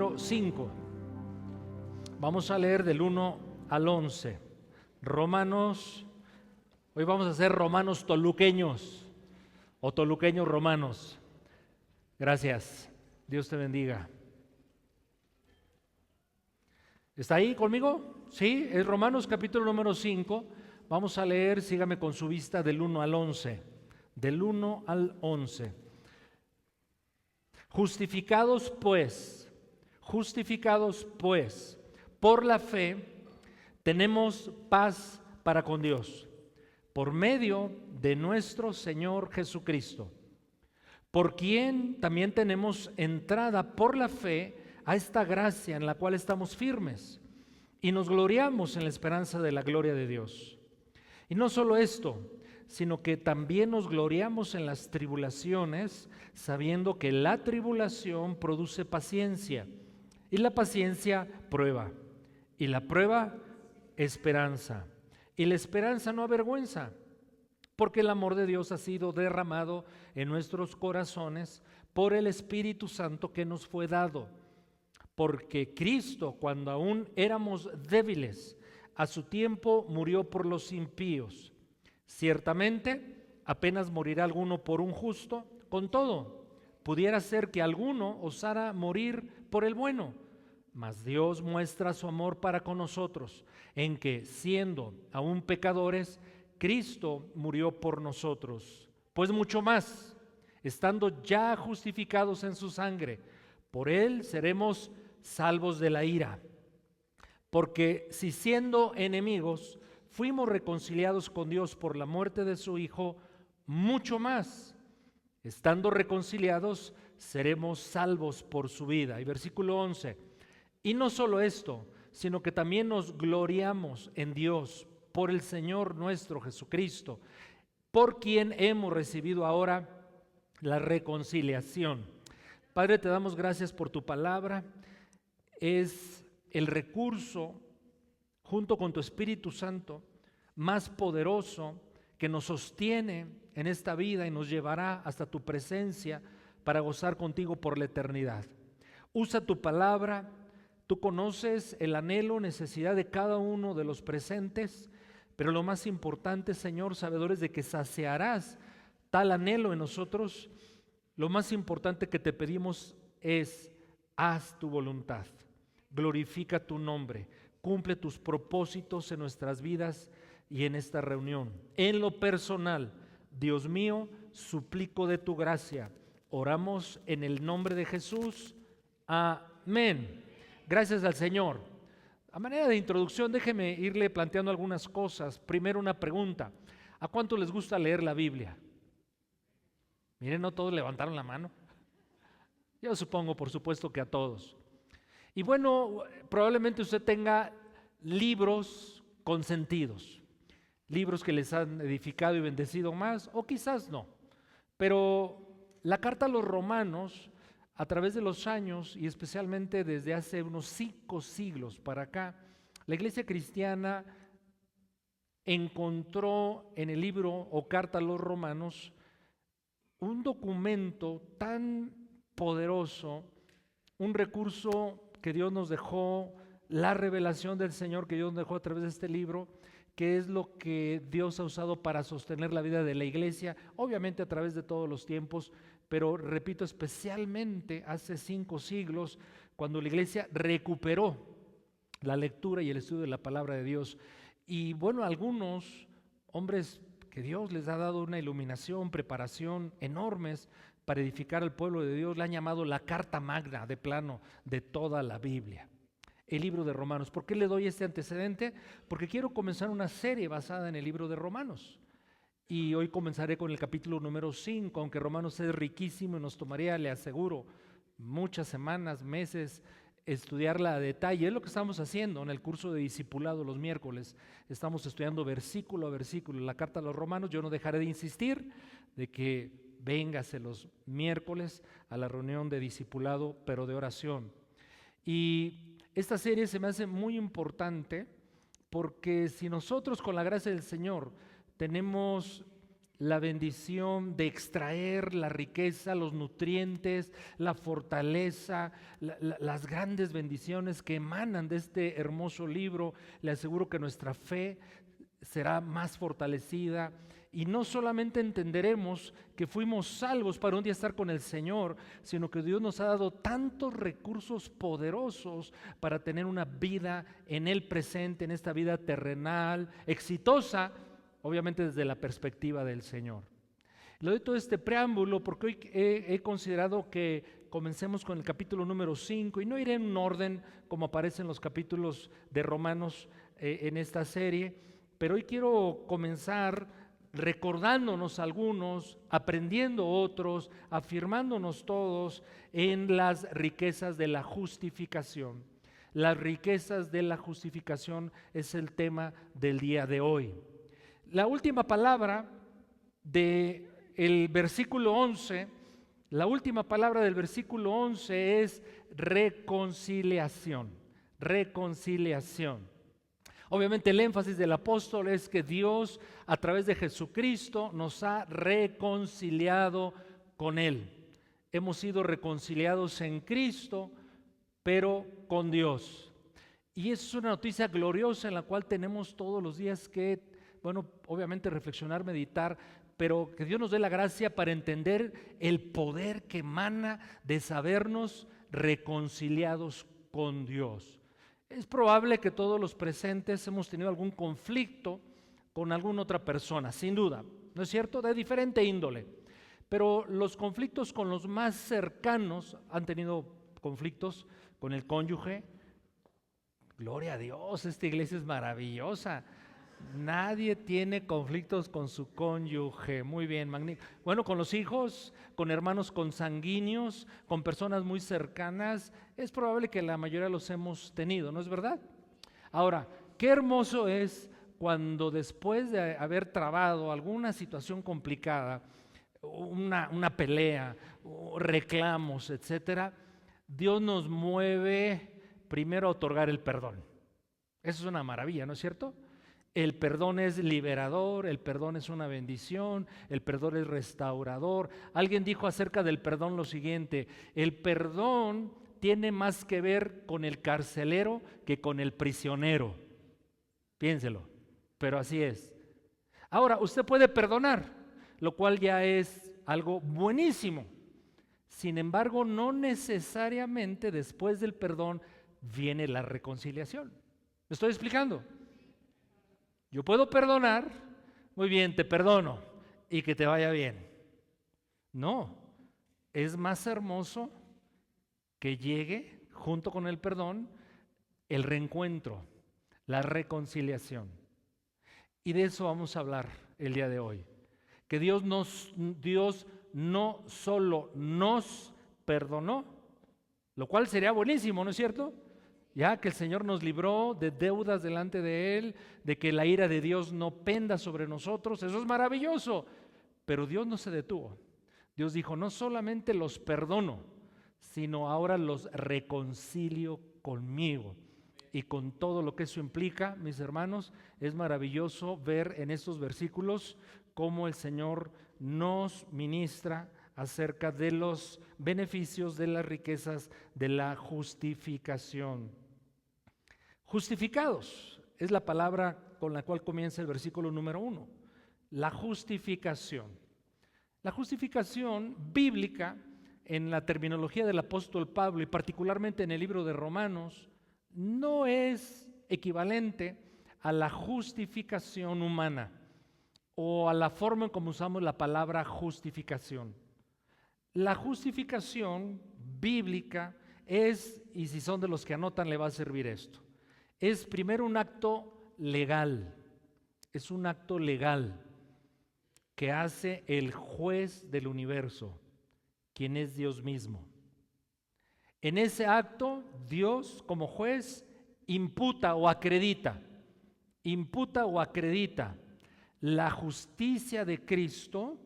número 5. Vamos a leer del 1 al 11. Romanos, hoy vamos a hacer romanos toluqueños o toluqueños romanos. Gracias, Dios te bendiga. ¿Está ahí conmigo? Sí, es Romanos capítulo número 5. Vamos a leer, sígame con su vista, del 1 al 11. Del 1 al 11. Justificados pues, por la fe, tenemos paz para con Dios, por medio de nuestro Señor Jesucristo, por quien también tenemos entrada por la fe a esta gracia en la cual estamos firmes y nos gloriamos en la esperanza de la gloria de Dios. Y no solo esto, sino que también nos gloriamos en las tribulaciones, sabiendo que la tribulación produce paciencia, y la paciencia prueba, y la prueba esperanza, y la esperanza no avergüenza, porque el amor de Dios ha sido derramado en nuestros corazones por el Espíritu Santo que nos fue dado. Porque Cristo, cuando aún éramos débiles, a su tiempo murió por los impíos. Ciertamente, apenas morirá alguno por un justo, con todo, pudiera ser que alguno osara morir por el bueno, mas Dios muestra su amor para con nosotros, en que, siendo aún pecadores, Cristo murió por nosotros. Pues mucho más, estando ya justificados en su sangre, por él seremos salvos de la ira. Porque si siendo enemigos fuimos reconciliados con Dios por la muerte de su Hijo, mucho más, estando reconciliados, seremos salvos por su vida. Y versículo 11, y no solo esto, sino que también nos gloriamos en Dios por el Señor nuestro Jesucristo, por quien hemos recibido ahora la reconciliación. Padre, te damos gracias por tu palabra. Es el recurso, junto con tu Espíritu Santo, más poderoso que nos sostiene en esta vida y nos llevará hasta tu presencia para gozar contigo por la eternidad. Usa tu palabra, tú conoces el anhelo, necesidad de cada uno de los presentes, pero lo más importante, Señor, sabedores de que saciarás tal anhelo en nosotros, lo más importante que te pedimos es: haz tu voluntad, glorifica tu nombre, cumple tus propósitos en nuestras vidas y en esta reunión. En lo personal, Dios mío, suplico de tu gracia. Oramos en el nombre de Jesús. Amén. Gracias al Señor. A manera de introducción, déjeme irle planteando algunas cosas. Primero, una pregunta: ¿a cuánto les gusta leer la Biblia? Miren, no todos levantaron la mano. Yo supongo, por supuesto, que a todos. Y bueno, probablemente usted tenga libros consentidos, libros que les han edificado y bendecido más, o quizás no. Pero la carta a los Romanos, a través de los años, y especialmente desde hace unos 5 siglos para acá, la iglesia cristiana encontró en el libro o carta a los Romanos un documento tan poderoso, un recurso que Dios nos dejó, la revelación del Señor que Dios nos dejó a través de este libro, que es lo que Dios ha usado para sostener la vida de la iglesia, obviamente a través de todos los tiempos, pero repito, especialmente hace 5 siglos, cuando la iglesia recuperó la lectura y el estudio de la palabra de Dios. Y bueno, algunos hombres que Dios les ha dado una iluminación, preparación enormes para edificar al pueblo de Dios, la han llamado la carta magna de plano de toda la Biblia, el libro de Romanos. ¿Por qué le doy este antecedente? Porque quiero comenzar una serie basada en el libro de Romanos. Y hoy comenzaré con el capítulo número 5, aunque Romanos es riquísimo y nos tomaría, le aseguro, muchas semanas, meses, estudiarla a detalle. Es lo que estamos haciendo en el curso de discipulado los miércoles. Estamos estudiando versículo a versículo la carta a los Romanos. Yo no dejaré de insistir de que véngase los miércoles a la reunión de discipulado, pero de oración. Y esta serie se me hace muy importante porque si nosotros con la gracia del Señor tenemos la bendición de extraer la riqueza, los nutrientes, la fortaleza, las grandes bendiciones que emanan de este hermoso libro. Le aseguro que nuestra fe será más fortalecida y no solamente entenderemos que fuimos salvos para un día estar con el Señor, sino que Dios nos ha dado tantos recursos poderosos para tener una vida en el presente, en esta vida terrenal, exitosa, obviamente desde la perspectiva del Señor. Le doy todo este preámbulo porque hoy he considerado que comencemos con el capítulo número 5 y no iré en un orden como aparecen los capítulos de Romanos en esta serie, pero hoy quiero comenzar recordándonos algunos, aprendiendo otros, afirmándonos todos en las riquezas de la justificación. Las riquezas de la justificación es el tema del día de hoy. La última palabra del versículo 11, la última palabra del versículo 11 es reconciliación, reconciliación. Obviamente el énfasis del apóstol es que Dios a través de Jesucristo nos ha reconciliado con Él. Hemos sido reconciliados en Cristo, pero con Dios. Y es una noticia gloriosa en la cual tenemos todos los días que, obviamente reflexionar, meditar, pero que Dios nos dé la gracia para entender el poder que emana de sabernos reconciliados con Dios. Es probable que todos los presentes hemos tenido algún conflicto con alguna otra persona, sin duda, ¿no es cierto? De diferente índole. Pero los conflictos con los más cercanos, han tenido conflictos con el cónyuge. Gloria a Dios, esta iglesia es maravillosa. Nadie tiene conflictos con su cónyuge. Muy bien, magnífico. Bueno, con los hijos, con hermanos consanguíneos, con personas muy cercanas, es probable que la mayoría los hemos tenido, ¿no es verdad? Ahora, qué hermoso es cuando después de haber trabado alguna situación complicada, una pelea, reclamos, etcétera, Dios nos mueve primero a otorgar el perdón. Eso es una maravilla, ¿no es cierto? El perdón es liberador, el perdón es una bendición, el perdón es restaurador. Alguien dijo acerca del perdón lo siguiente: el perdón tiene más que ver con el carcelero que con el prisionero. Piénselo, pero así es. Ahora, usted puede perdonar, lo cual ya es algo buenísimo. Sin embargo, no necesariamente después del perdón viene la reconciliación. ¿Me estoy explicando? Yo puedo perdonar, muy bien, te perdono y que te vaya bien. No, es más hermoso que llegue junto con el perdón el reencuentro, la reconciliación. Y de eso vamos a hablar el día de hoy. Que Dios no solo nos perdonó, lo cual sería buenísimo, ¿no es cierto? Ya que el Señor nos libró de deudas delante de Él, de que la ira de Dios no penda sobre nosotros, eso es maravilloso. Pero Dios no se detuvo. Dios dijo, no solamente los perdono, sino ahora los reconcilio conmigo. Y con todo lo que eso implica, mis hermanos, es maravilloso ver en estos versículos cómo el Señor nos ministra acerca de los beneficios de las riquezas de la justificación. Justificados es la palabra con la cual comienza el versículo número 1. La justificación. La justificación bíblica, en la terminología del apóstol Pablo y particularmente en el libro de Romanos, no es equivalente a la justificación humana o a la forma en como usamos la palabra justificación. La justificación bíblica es, y si son de los que anotan le va a servir esto, es primero un acto legal, es un acto legal que hace el juez del universo, quien es Dios mismo. En ese acto, Dios como juez imputa o acredita la justicia de Cristo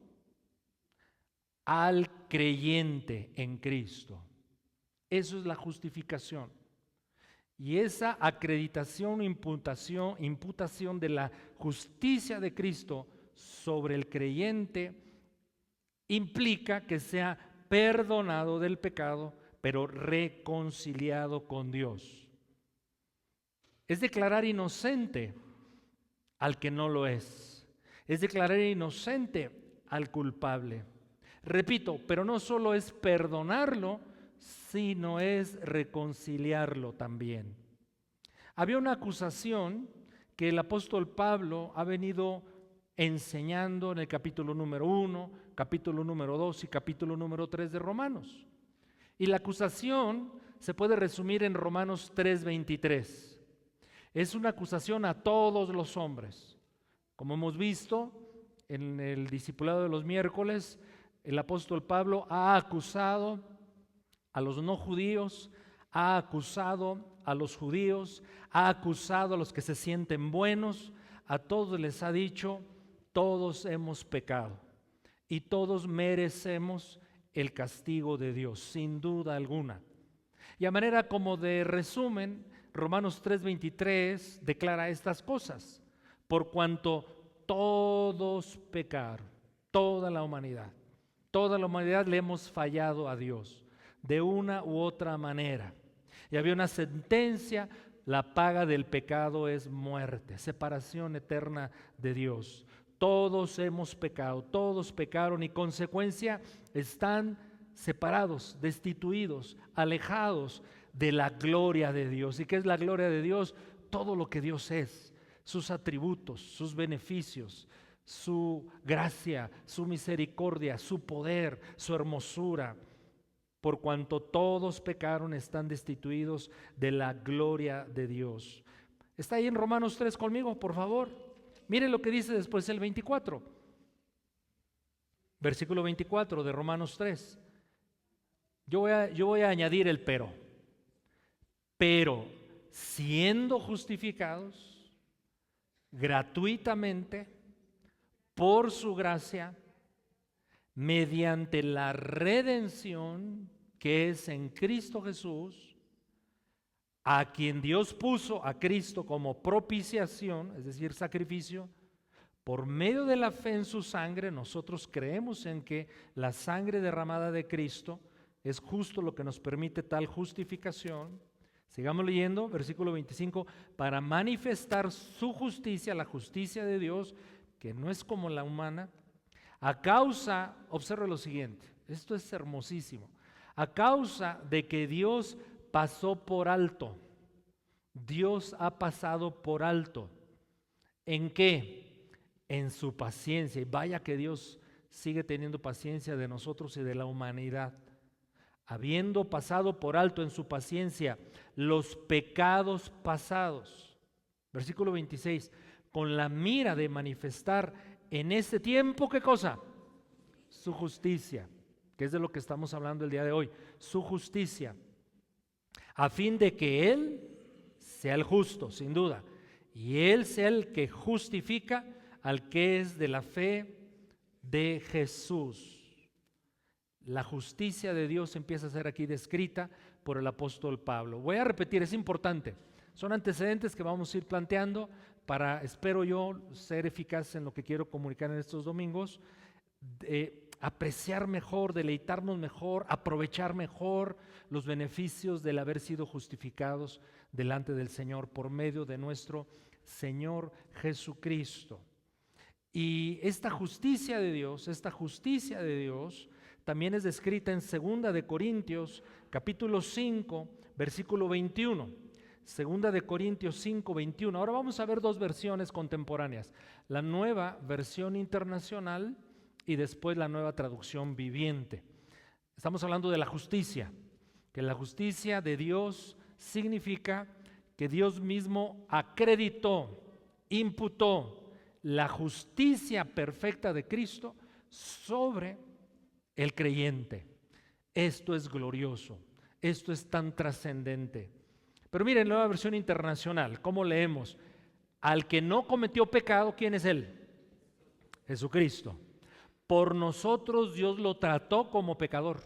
al creyente en Cristo. Eso es la justificación. Y esa acreditación o imputación de la justicia de Cristo sobre el creyente implica que sea perdonado del pecado, pero reconciliado con Dios. Es declarar inocente al que no lo es. Es declarar inocente al culpable. Repito, pero no solo es perdonarlo, sino es reconciliarlo también. Había una acusación que el apóstol Pablo ha venido enseñando en el capítulo número 1, capítulo número 2 y capítulo número 3 de Romanos. Y la acusación se puede resumir en Romanos 3:23. Es una acusación a todos los hombres. Como hemos visto en el discipulado de los miércoles, el apóstol Pablo ha acusado a los no judíos, ha acusado a los judíos, ha acusado a los que se sienten buenos, a todos les ha dicho, todos hemos pecado y todos merecemos el castigo de Dios, sin duda alguna. Y a manera como de resumen, Romanos 3:23 declara estas cosas: por cuanto todos pecaron, toda la humanidad le hemos fallado a Dios de una u otra manera. Y había una sentencia: la paga del pecado es muerte, separación eterna de Dios. Todos hemos pecado, todos pecaron y consecuencia están separados, destituidos, alejados de la gloria de Dios. ¿Y qué es la gloria de Dios? Todo lo que Dios es, sus atributos, sus beneficios, su gracia, su misericordia, su poder, su hermosura. Por cuanto todos pecaron, están destituidos de la gloria de Dios. ¿Está ahí en Romanos 3 conmigo, por favor? Miren lo que dice después el 24. Versículo 24 de Romanos 3. Yo voy a añadir el pero. Pero siendo justificados gratuitamente por su gracia, mediante la redención que es en Cristo Jesús, a quien Dios puso a Cristo como propiciación, es decir, sacrificio, por medio de la fe en su sangre. Nosotros creemos en que la sangre derramada de Cristo es justo lo que nos permite tal justificación. Sigamos leyendo, versículo 25, para manifestar su justicia, la justicia de Dios, que no es como la humana, a causa, observe lo siguiente, esto es hermosísimo, a causa de que Dios pasó por alto. Dios ha pasado por alto. ¿En qué? En su paciencia. Y vaya que Dios sigue teniendo paciencia de nosotros y de la humanidad. Habiendo pasado por alto en su paciencia los pecados pasados. Versículo 26. Con la mira de manifestar en este tiempo, ¿qué cosa? Su justicia, que es de lo que estamos hablando el día de hoy. Su justicia. A fin de que Él sea el justo, sin duda, y Él sea el que justifica al que es de la fe de Jesús. La justicia de Dios empieza a ser aquí descrita por el apóstol Pablo. Voy a repetir, es importante. Son antecedentes que vamos a ir planteando para, espero yo, ser eficaz en lo que quiero comunicar en estos domingos, apreciar mejor, deleitarnos mejor, aprovechar mejor los beneficios del haber sido justificados delante del Señor por medio de nuestro Señor Jesucristo. Y esta justicia de Dios también es descrita en 2 de Corintios capítulo 5, versículo 21. 2 de Corintios 5, 21. Ahora vamos a ver dos versiones contemporáneas, la Nueva Versión Internacional y después la Nueva Traducción Viviente. Estamos hablando de la justicia, que la justicia de Dios significa que Dios mismo acreditó, imputó la justicia perfecta de Cristo sobre el creyente. Esto es glorioso, esto es tan trascendente. Pero miren, Nueva Versión Internacional, ¿cómo leemos? Al que no cometió pecado, ¿quién es Él? Jesucristo. Por nosotros Dios lo trató como pecador,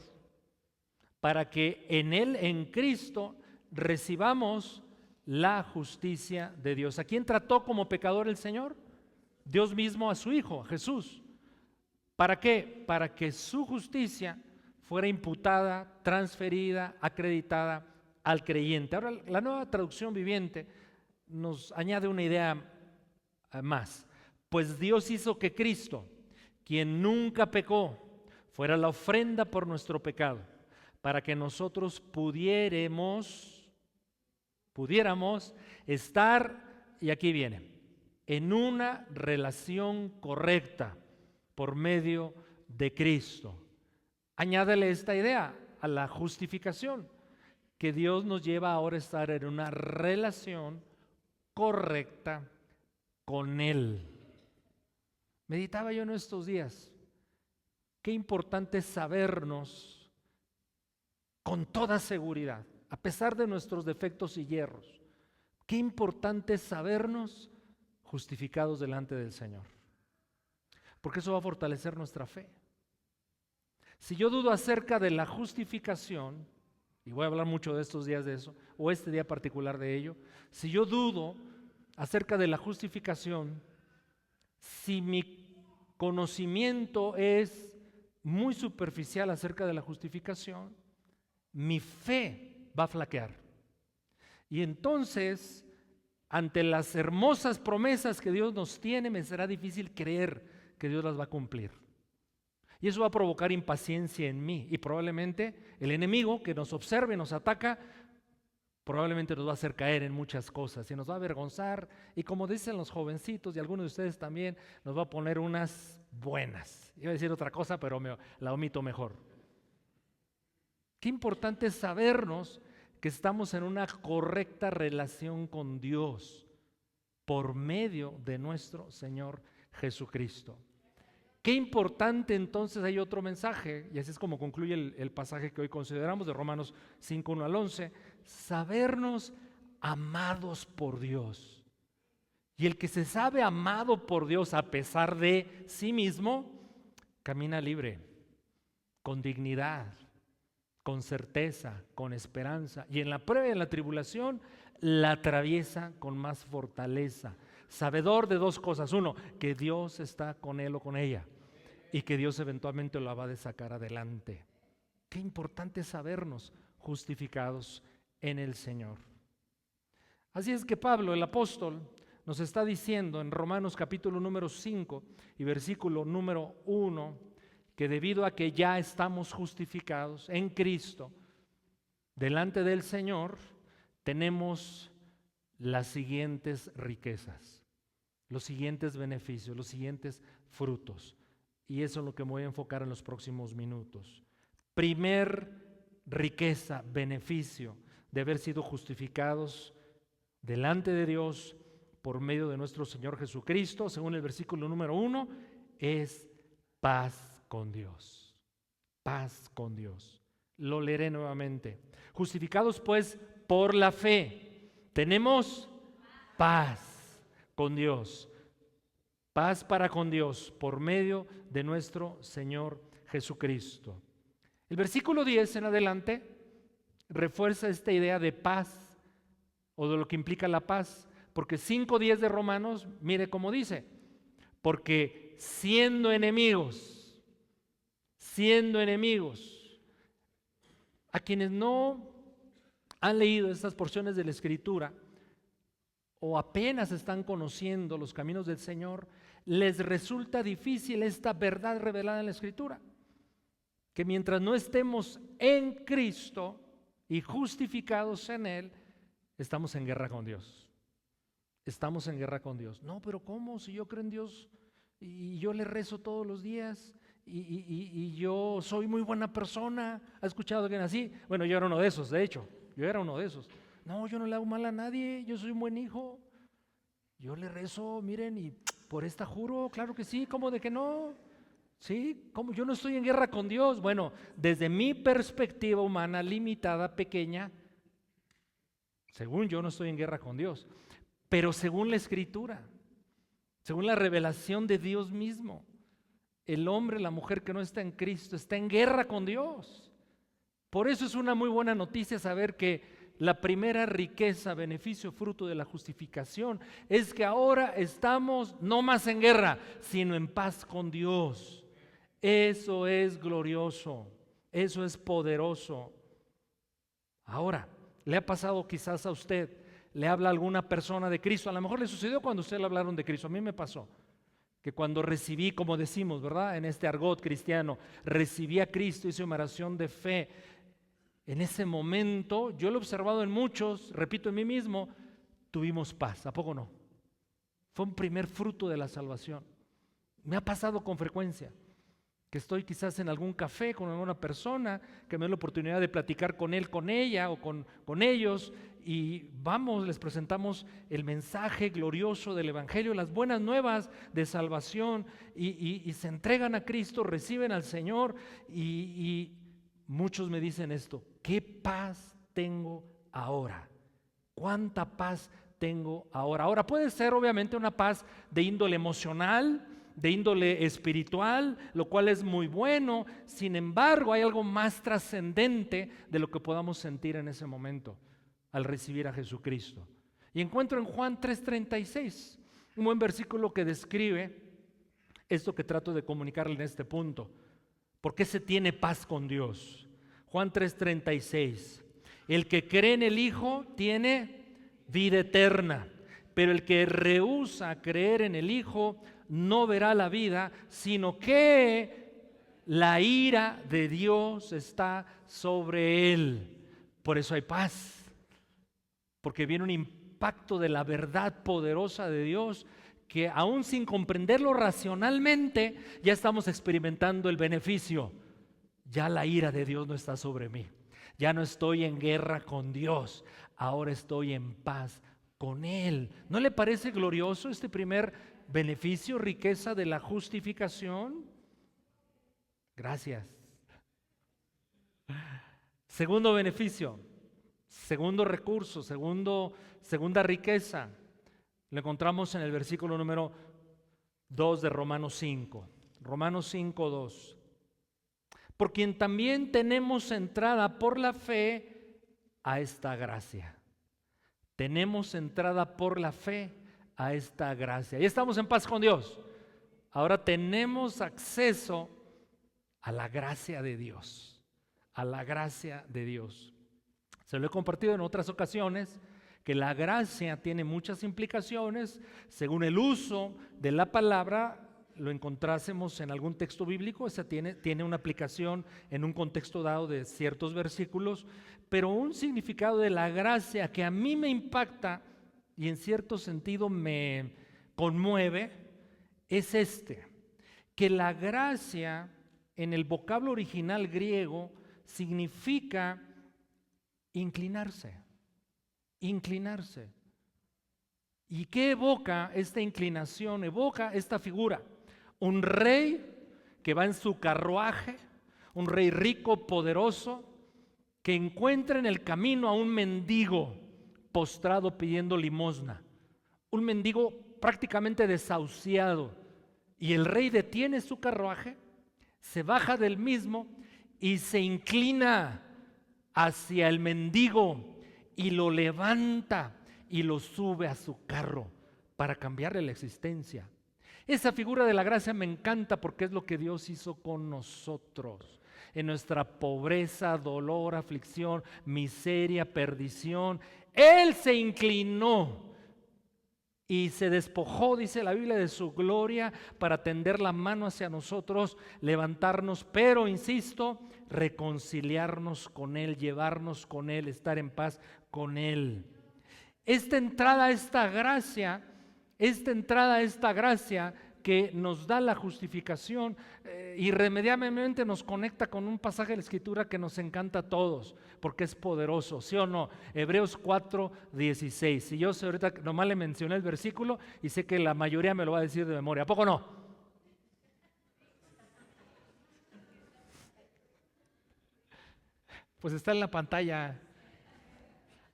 para que en Él, en Cristo, recibamos la justicia de Dios. ¿A quién trató como pecador el Señor? Dios mismo a su Hijo, a Jesús. ¿Para qué? Para que su justicia fuera imputada, transferida, acreditada al creyente. Ahora, la Nueva Traducción Viviente nos añade una idea más. Pues Dios hizo que Cristo, quien nunca pecó, fuera la ofrenda por nuestro pecado, para que nosotros pudiéramos estar, y aquí viene, en una relación correcta por medio de Cristo. Añádele esta idea a la justificación, que Dios nos lleva ahora a estar en una relación correcta con Él. Meditaba yo en estos días, qué importante es sabernos con toda seguridad, a pesar de nuestros defectos y hierros, qué importante es sabernos justificados delante del Señor, porque eso va a fortalecer nuestra fe. Si yo dudo acerca de la justificación, y voy a hablar mucho de estos días de eso, o este día particular de ello, si yo dudo acerca de la justificación, si mi conocimiento es muy superficial acerca de la justificación, mi fe va a flaquear. Y entonces, ante las hermosas promesas que Dios nos tiene, me será difícil creer que Dios las va a cumplir. Y eso va a provocar impaciencia en mí. Y probablemente el enemigo que nos observa y nos ataca, probablemente nos va a hacer caer en muchas cosas y nos va a avergonzar. Y como dicen los jovencitos y algunos de ustedes también, nos va a poner unas buenas. Iba a decir otra cosa, pero la omito mejor. Qué importante es sabernos que estamos en una correcta relación con Dios por medio de nuestro Señor Jesucristo. Qué importante entonces, hay otro mensaje, y así es como concluye el pasaje que hoy consideramos de Romanos 5, 1 al 11, sabernos amados por Dios. Y el que se sabe amado por Dios a pesar de sí mismo, camina libre, con dignidad, con certeza, con esperanza, y en la prueba y en la tribulación la atraviesa con más fortaleza, sabedor de dos cosas: uno, que Dios está con él o con ella, y que Dios eventualmente lo va a sacar adelante. Qué importante es sabernos justificados en el Señor. Así es que Pablo, el apóstol, nos está diciendo en Romanos capítulo número 5 y versículo número 1, que debido a que ya estamos justificados en Cristo, delante del Señor, tenemos las siguientes riquezas, los siguientes beneficios, los siguientes frutos. Y eso es lo que me voy a enfocar en los próximos minutos. Primer riqueza, beneficio de haber sido justificados delante de Dios por medio de nuestro Señor Jesucristo, según el versículo número 1, es paz con Dios. Paz con Dios. Lo leeré nuevamente. Justificados pues por la fe, tenemos paz con Dios. Paz para con Dios por medio de nuestro Señor Jesucristo. El versículo 10 en adelante refuerza esta idea de paz o de lo que implica la paz, porque 5:10 de Romanos, mire cómo dice: porque siendo enemigos, a quienes no han leído estas porciones de la Escritura o apenas están conociendo los caminos del Señor, les resulta difícil esta verdad revelada en la Escritura, que mientras no estemos en Cristo y justificados en Él, estamos en guerra con Dios. Estamos en guerra con Dios. No, pero ¿cómo? Si yo creo en Dios y yo le rezo todos los días y yo soy muy buena persona. ¿Ha escuchado a alguien así? Bueno, yo era uno de esos, de hecho. Yo era uno de esos. No, yo no le hago mal a nadie, yo soy un buen hijo. Yo le rezo, miren, y por esta juro, claro que sí, ¿cómo de que no? Sí, ¿cómo? Yo no estoy en guerra con Dios. Bueno, desde mi perspectiva humana limitada, pequeña, según yo no estoy en guerra con Dios, pero según la Escritura, según la revelación de Dios mismo, el hombre, la mujer que no está en Cristo está en guerra con Dios. Por eso es una muy buena noticia saber que la primera riqueza, beneficio, fruto de la justificación es que ahora estamos no más en guerra, sino en paz con Dios. Eso es glorioso, eso es poderoso. Ahora, ¿le ha pasado quizás a usted? ¿Le habla alguna persona de Cristo? A lo mejor le sucedió cuando usted le hablaron de Cristo. A mí me pasó que cuando recibí, como decimos, ¿verdad? En este argot cristiano, recibí a Cristo, hice una oración de fe. En ese momento, yo lo he observado en muchos, repito en mí mismo, tuvimos paz. ¿A poco no? Fue un primer fruto de la salvación. Me ha pasado con frecuencia que estoy quizás en algún café con alguna persona, que me da la oportunidad de platicar con él, con ella o con ellos, y vamos, les presentamos el mensaje glorioso del Evangelio, las buenas nuevas de salvación, y se entregan a Cristo, reciben al Señor, y muchos me dicen esto: ¿qué paz tengo ahora? ¿Cuánta paz tengo ahora? Ahora puede ser obviamente una paz de índole emocional, de índole espiritual, lo cual es muy bueno. Sin embargo, hay algo más trascendente de lo que podamos sentir en ese momento al recibir a Jesucristo. Y encuentro en Juan 3:36 un buen versículo que describe esto que trato de comunicarle en este punto. ¿Por qué se tiene paz con Dios? Juan 3:36. El que cree en el Hijo tiene vida eterna, pero el que rehúsa creer en el Hijo no verá la vida, sino que la ira de Dios está sobre él. Por eso hay paz, porque viene un impacto de la verdad poderosa de Dios, que aún sin comprenderlo racionalmente, ya estamos experimentando el beneficio. Ya la ira de Dios no está sobre mí. Ya no estoy en guerra con Dios, ahora estoy en paz con Él. ¿No le parece glorioso este primer beneficio, riqueza de la justificación? Gracias. Segundo beneficio, segundo recurso, segunda riqueza, lo encontramos en el versículo número 2 de Romanos 5. Romanos 5:2. Por quien también tenemos entrada por la fe a esta gracia. Tenemos entrada por la fe a esta gracia. Ya estamos en paz con Dios. Ahora tenemos acceso a la gracia de Dios. A la gracia de Dios. Se lo he compartido en otras ocasiones, que la gracia tiene muchas implicaciones según el uso de la palabra. Lo encontrásemos en algún texto bíblico, esa tiene una aplicación en un contexto dado de ciertos versículos, pero un significado de la gracia que a mí me impacta y en cierto sentido me conmueve es que la gracia en el vocablo original griego significa inclinarse. ¿Y qué evoca esta inclinación? Evoca esta figura. Un rey que va en su carruaje, un rey rico, poderoso, que encuentra en el camino a un mendigo postrado pidiendo limosna. Un mendigo prácticamente desahuciado. Y el rey detiene su carruaje, se baja del mismo y se inclina hacia el mendigo y lo levanta y lo sube a su carro para cambiarle la existencia. Esa figura de la gracia me encanta porque es lo que Dios hizo con nosotros. En nuestra pobreza, dolor, aflicción, miseria, perdición, Él se inclinó y se despojó, dice la Biblia, de su gloria para tender la mano hacia nosotros, levantarnos, pero insisto, reconciliarnos con Él, llevarnos con Él, estar en paz con Él. Esta entrada a esta gracia que nos da la justificación, irremediablemente nos conecta con un pasaje de la Escritura que nos encanta a todos, porque es poderoso, ¿sí o no? Hebreos 4:16. Y yo sé, ahorita nomás le mencioné el versículo y sé que la mayoría me lo va a decir de memoria. ¿A poco no? Pues está en la pantalla.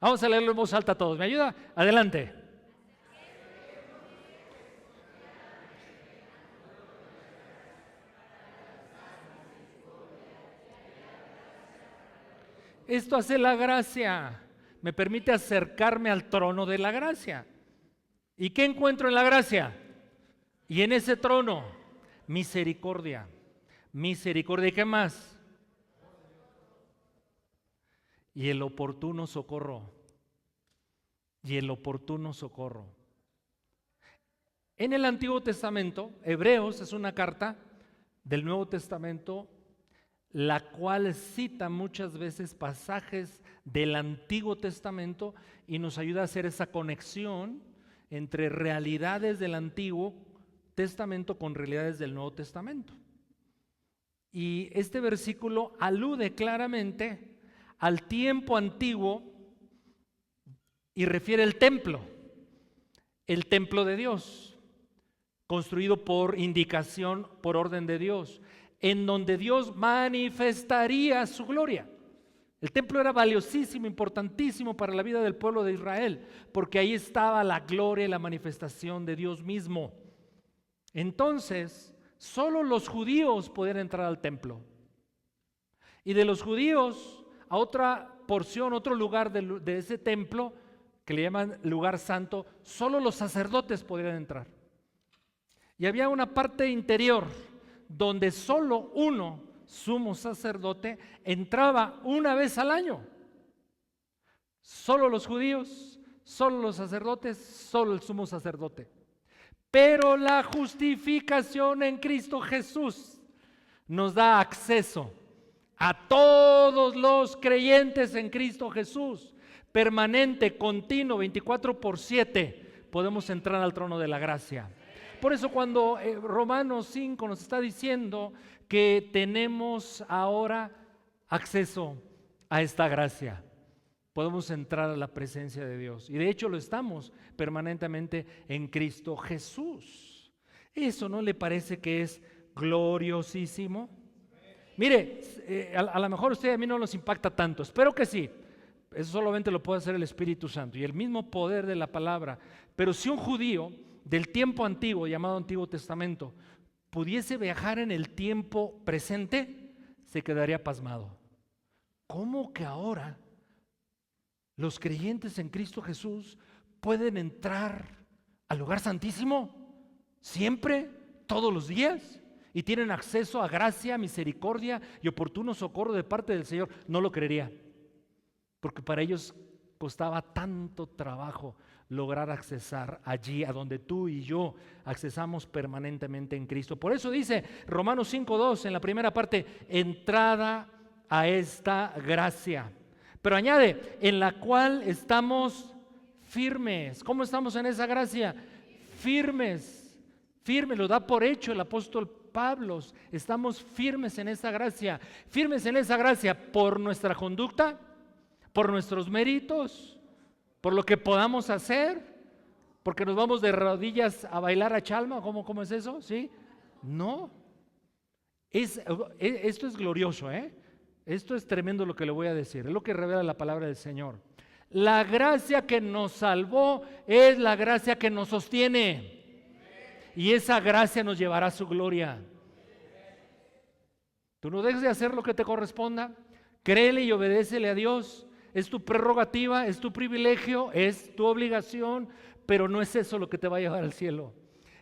Vamos a leerlo en voz alta todos. ¿Me ayuda? Adelante. Esto hace la gracia. me permite acercarme al trono de la gracia. ¿Y qué encuentro en la gracia? Y en ese trono, misericordia. Misericordia, ¿y qué más? Y el oportuno socorro. Y el oportuno socorro. En el Antiguo Testamento, Hebreos es una carta del Nuevo Testamento, la cual cita muchas veces pasajes del Antiguo Testamento y nos ayuda a hacer esa conexión entre realidades del Antiguo Testamento con realidades del Nuevo Testamento. Y este versículo alude claramente al tiempo antiguo y refiere el templo de Dios, construido por indicación, por orden de Dios, en donde Dios manifestaría su gloria. El templo era valiosísimo, importantísimo para la vida del pueblo de Israel, porque ahí estaba la gloria y la manifestación de Dios mismo. Entonces, solo los judíos podían entrar al templo. Y de los judíos a otra porción, otro lugar de ese templo, que le llaman lugar santo, solo los sacerdotes podían entrar. Y había una parte interior donde solo uno, sumo sacerdote, entraba una vez al año. Solo los judíos, solo los sacerdotes, solo el sumo sacerdote. Pero la justificación en Cristo Jesús nos da acceso a todos los creyentes en Cristo Jesús, permanente, continuo, 24/7, podemos entrar al trono de la gracia. Por eso cuando Romanos 5 nos está diciendo que tenemos ahora acceso a esta gracia, podemos entrar a la presencia de Dios. Y de hecho lo estamos permanentemente en Cristo Jesús. ¿Eso no le parece que es gloriosísimo? Mire, a lo mejor a usted y a mí no nos impacta tanto, espero que sí. Eso solamente lo puede hacer el Espíritu Santo y el mismo poder de la palabra. Pero si un judío del tiempo antiguo, llamado Antiguo Testamento, pudiese viajar en el tiempo presente, se quedaría pasmado. ¿Cómo que ahora los creyentes en Cristo Jesús pueden entrar al lugar santísimo siempre, todos los días? Y tienen acceso a gracia, misericordia y oportuno socorro de parte del Señor. No lo creería, porque para ellos costaba tanto trabajo lograr accesar allí a donde tú y yo accesamos permanentemente en Cristo. Por eso dice Romanos 5:2 en la primera parte, entrada a esta gracia. Pero añade, en la cual estamos firmes. ¿Cómo estamos en esa gracia? Firmes, firmes, lo da por hecho el apóstol Pablo. Estamos firmes en esa gracia. Firmes en esa gracia por nuestra conducta, por nuestros méritos, por lo que podamos hacer, porque nos vamos de rodillas a bailar a Chalma. ¿Cómo es eso? ¿Sí? No. Esto es glorioso, ¿eh? Esto es tremendo lo que le voy a decir. Es lo que revela la palabra del Señor. La gracia que nos salvó es la gracia que nos sostiene. Y esa gracia nos llevará a su gloria. Tú no dejes de hacer lo que te corresponda. Créele y obedécele a Dios. Es tu prerrogativa, es tu privilegio, es tu obligación, pero no es eso lo que te va a llevar al cielo.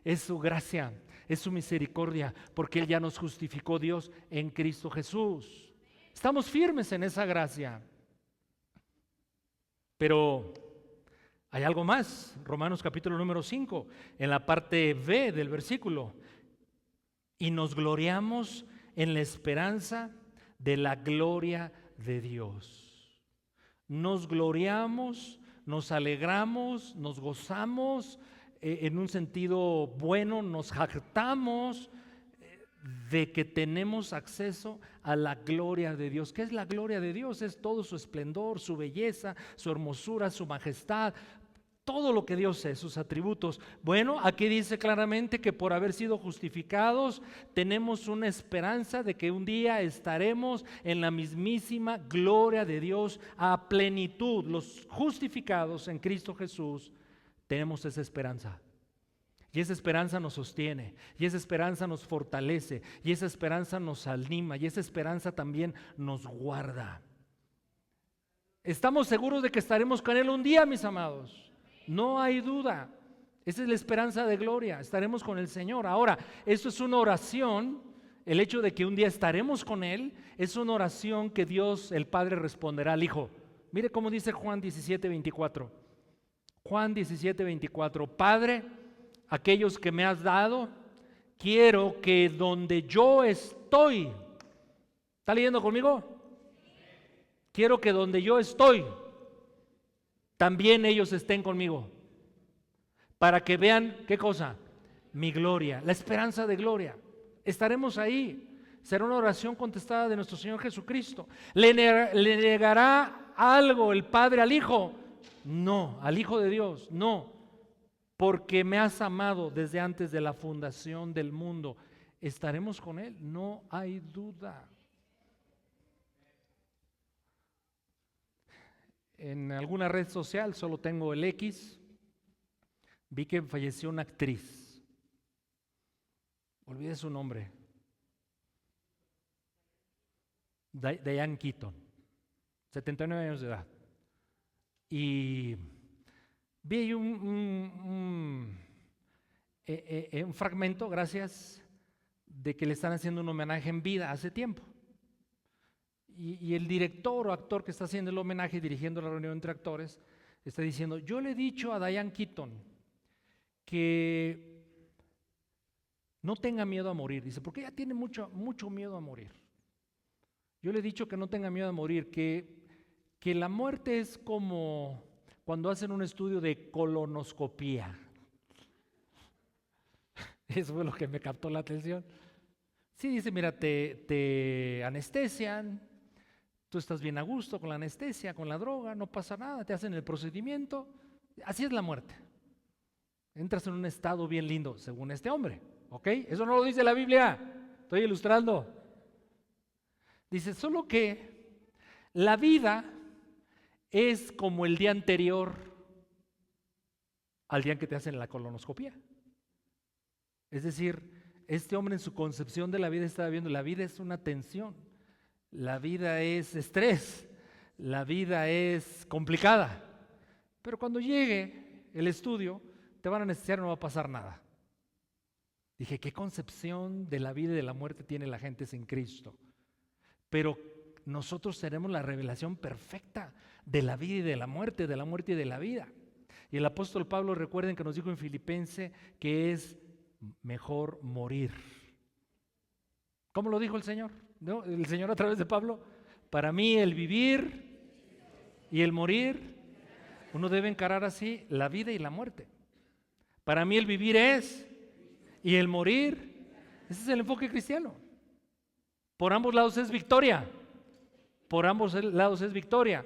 Es su gracia, es su misericordia, porque Él ya nos justificó, Dios, en Cristo Jesús. Estamos firmes en esa gracia. Pero hay algo más. Romanos capítulo número 5, en la parte B del versículo. Y nos gloriamos en la esperanza de la gloria de Dios. Nos gloriamos, nos alegramos, nos gozamos, en un sentido bueno, nos jactamos de que tenemos acceso a la gloria de Dios. ¿Qué es la gloria de Dios? Es todo su esplendor, su belleza, su hermosura, su majestad, todo lo que Dios es, sus atributos. Bueno, aquí dice claramente que por haber sido justificados tenemos una esperanza de que un día estaremos en la mismísima gloria de Dios a plenitud. Los justificados en Cristo Jesús tenemos esa esperanza. Y esa esperanza nos sostiene, y esa esperanza nos fortalece, y esa esperanza nos anima, y esa esperanza también nos guarda. Estamos seguros de que estaremos con Él un día, mis amados. No hay duda. Esa es la esperanza de gloria. Estaremos con el Señor. Ahora, esto es una oración. El hecho de que un día estaremos con Él es una oración que Dios, el Padre, responderá al Hijo. Mire cómo dice Juan 17:24. Juan 17:24. Padre, aquellos que me has dado, quiero que donde yo estoy, ¿está leyendo conmigo? Quiero que donde yo estoy, también ellos estén conmigo, para que vean, ¿qué cosa? Mi gloria, la esperanza de gloria. Estaremos ahí. Será una oración contestada de nuestro Señor Jesucristo. ¿Le negará algo el Padre al Hijo? No, al Hijo de Dios, no. Porque me has amado desde antes de la fundación del mundo. Estaremos con Él, no hay duda. En alguna red social, solo tengo el X, vi que falleció una actriz. Olvidé su nombre. Diane Keaton, 79 años de edad. Y vi un fragmento, gracias, de que le están haciendo un homenaje en vida hace tiempo. Y el director o actor que está haciendo el homenaje, dirigiendo la reunión entre actores, está diciendo: yo le he dicho a Diane Keaton que no tenga miedo a morir. Dice, porque ella tiene mucho miedo a morir. Yo le he dicho que no tenga miedo a morir, que la muerte es como cuando hacen un estudio de colonoscopía. Eso fue lo que me captó la atención. Sí, dice, mira, te anestesian, tú estás bien a gusto con la anestesia, con la droga, no pasa nada, te hacen el procedimiento. Así es la muerte. Entras en un estado bien lindo, según este hombre, ¿ok? Eso no lo dice la Biblia, estoy ilustrando. Dice, solo que la vida es como el día anterior al día en que te hacen la colonoscopía. Es decir, este hombre en su concepción de la vida estaba viendo, la vida es una tensión, la vida es estrés, la vida es complicada. Pero cuando llegue el estudio, te van a anestesiar y no va a pasar nada. Dije, ¿qué concepción de la vida y de la muerte tiene la gente sin Cristo? Pero nosotros tenemos la revelación perfecta de la vida y de la muerte y de la vida. Y el apóstol Pablo, recuerden que nos dijo en Filipenses que es mejor morir. ¿Cómo lo dijo el Señor? ¿No? El Señor a través de Pablo. Para mí el vivir y el morir, uno debe encarar así la vida y la muerte. Para mí el vivir es y el morir, ese es el enfoque cristiano. Por ambos lados es victoria. Por ambos lados es victoria.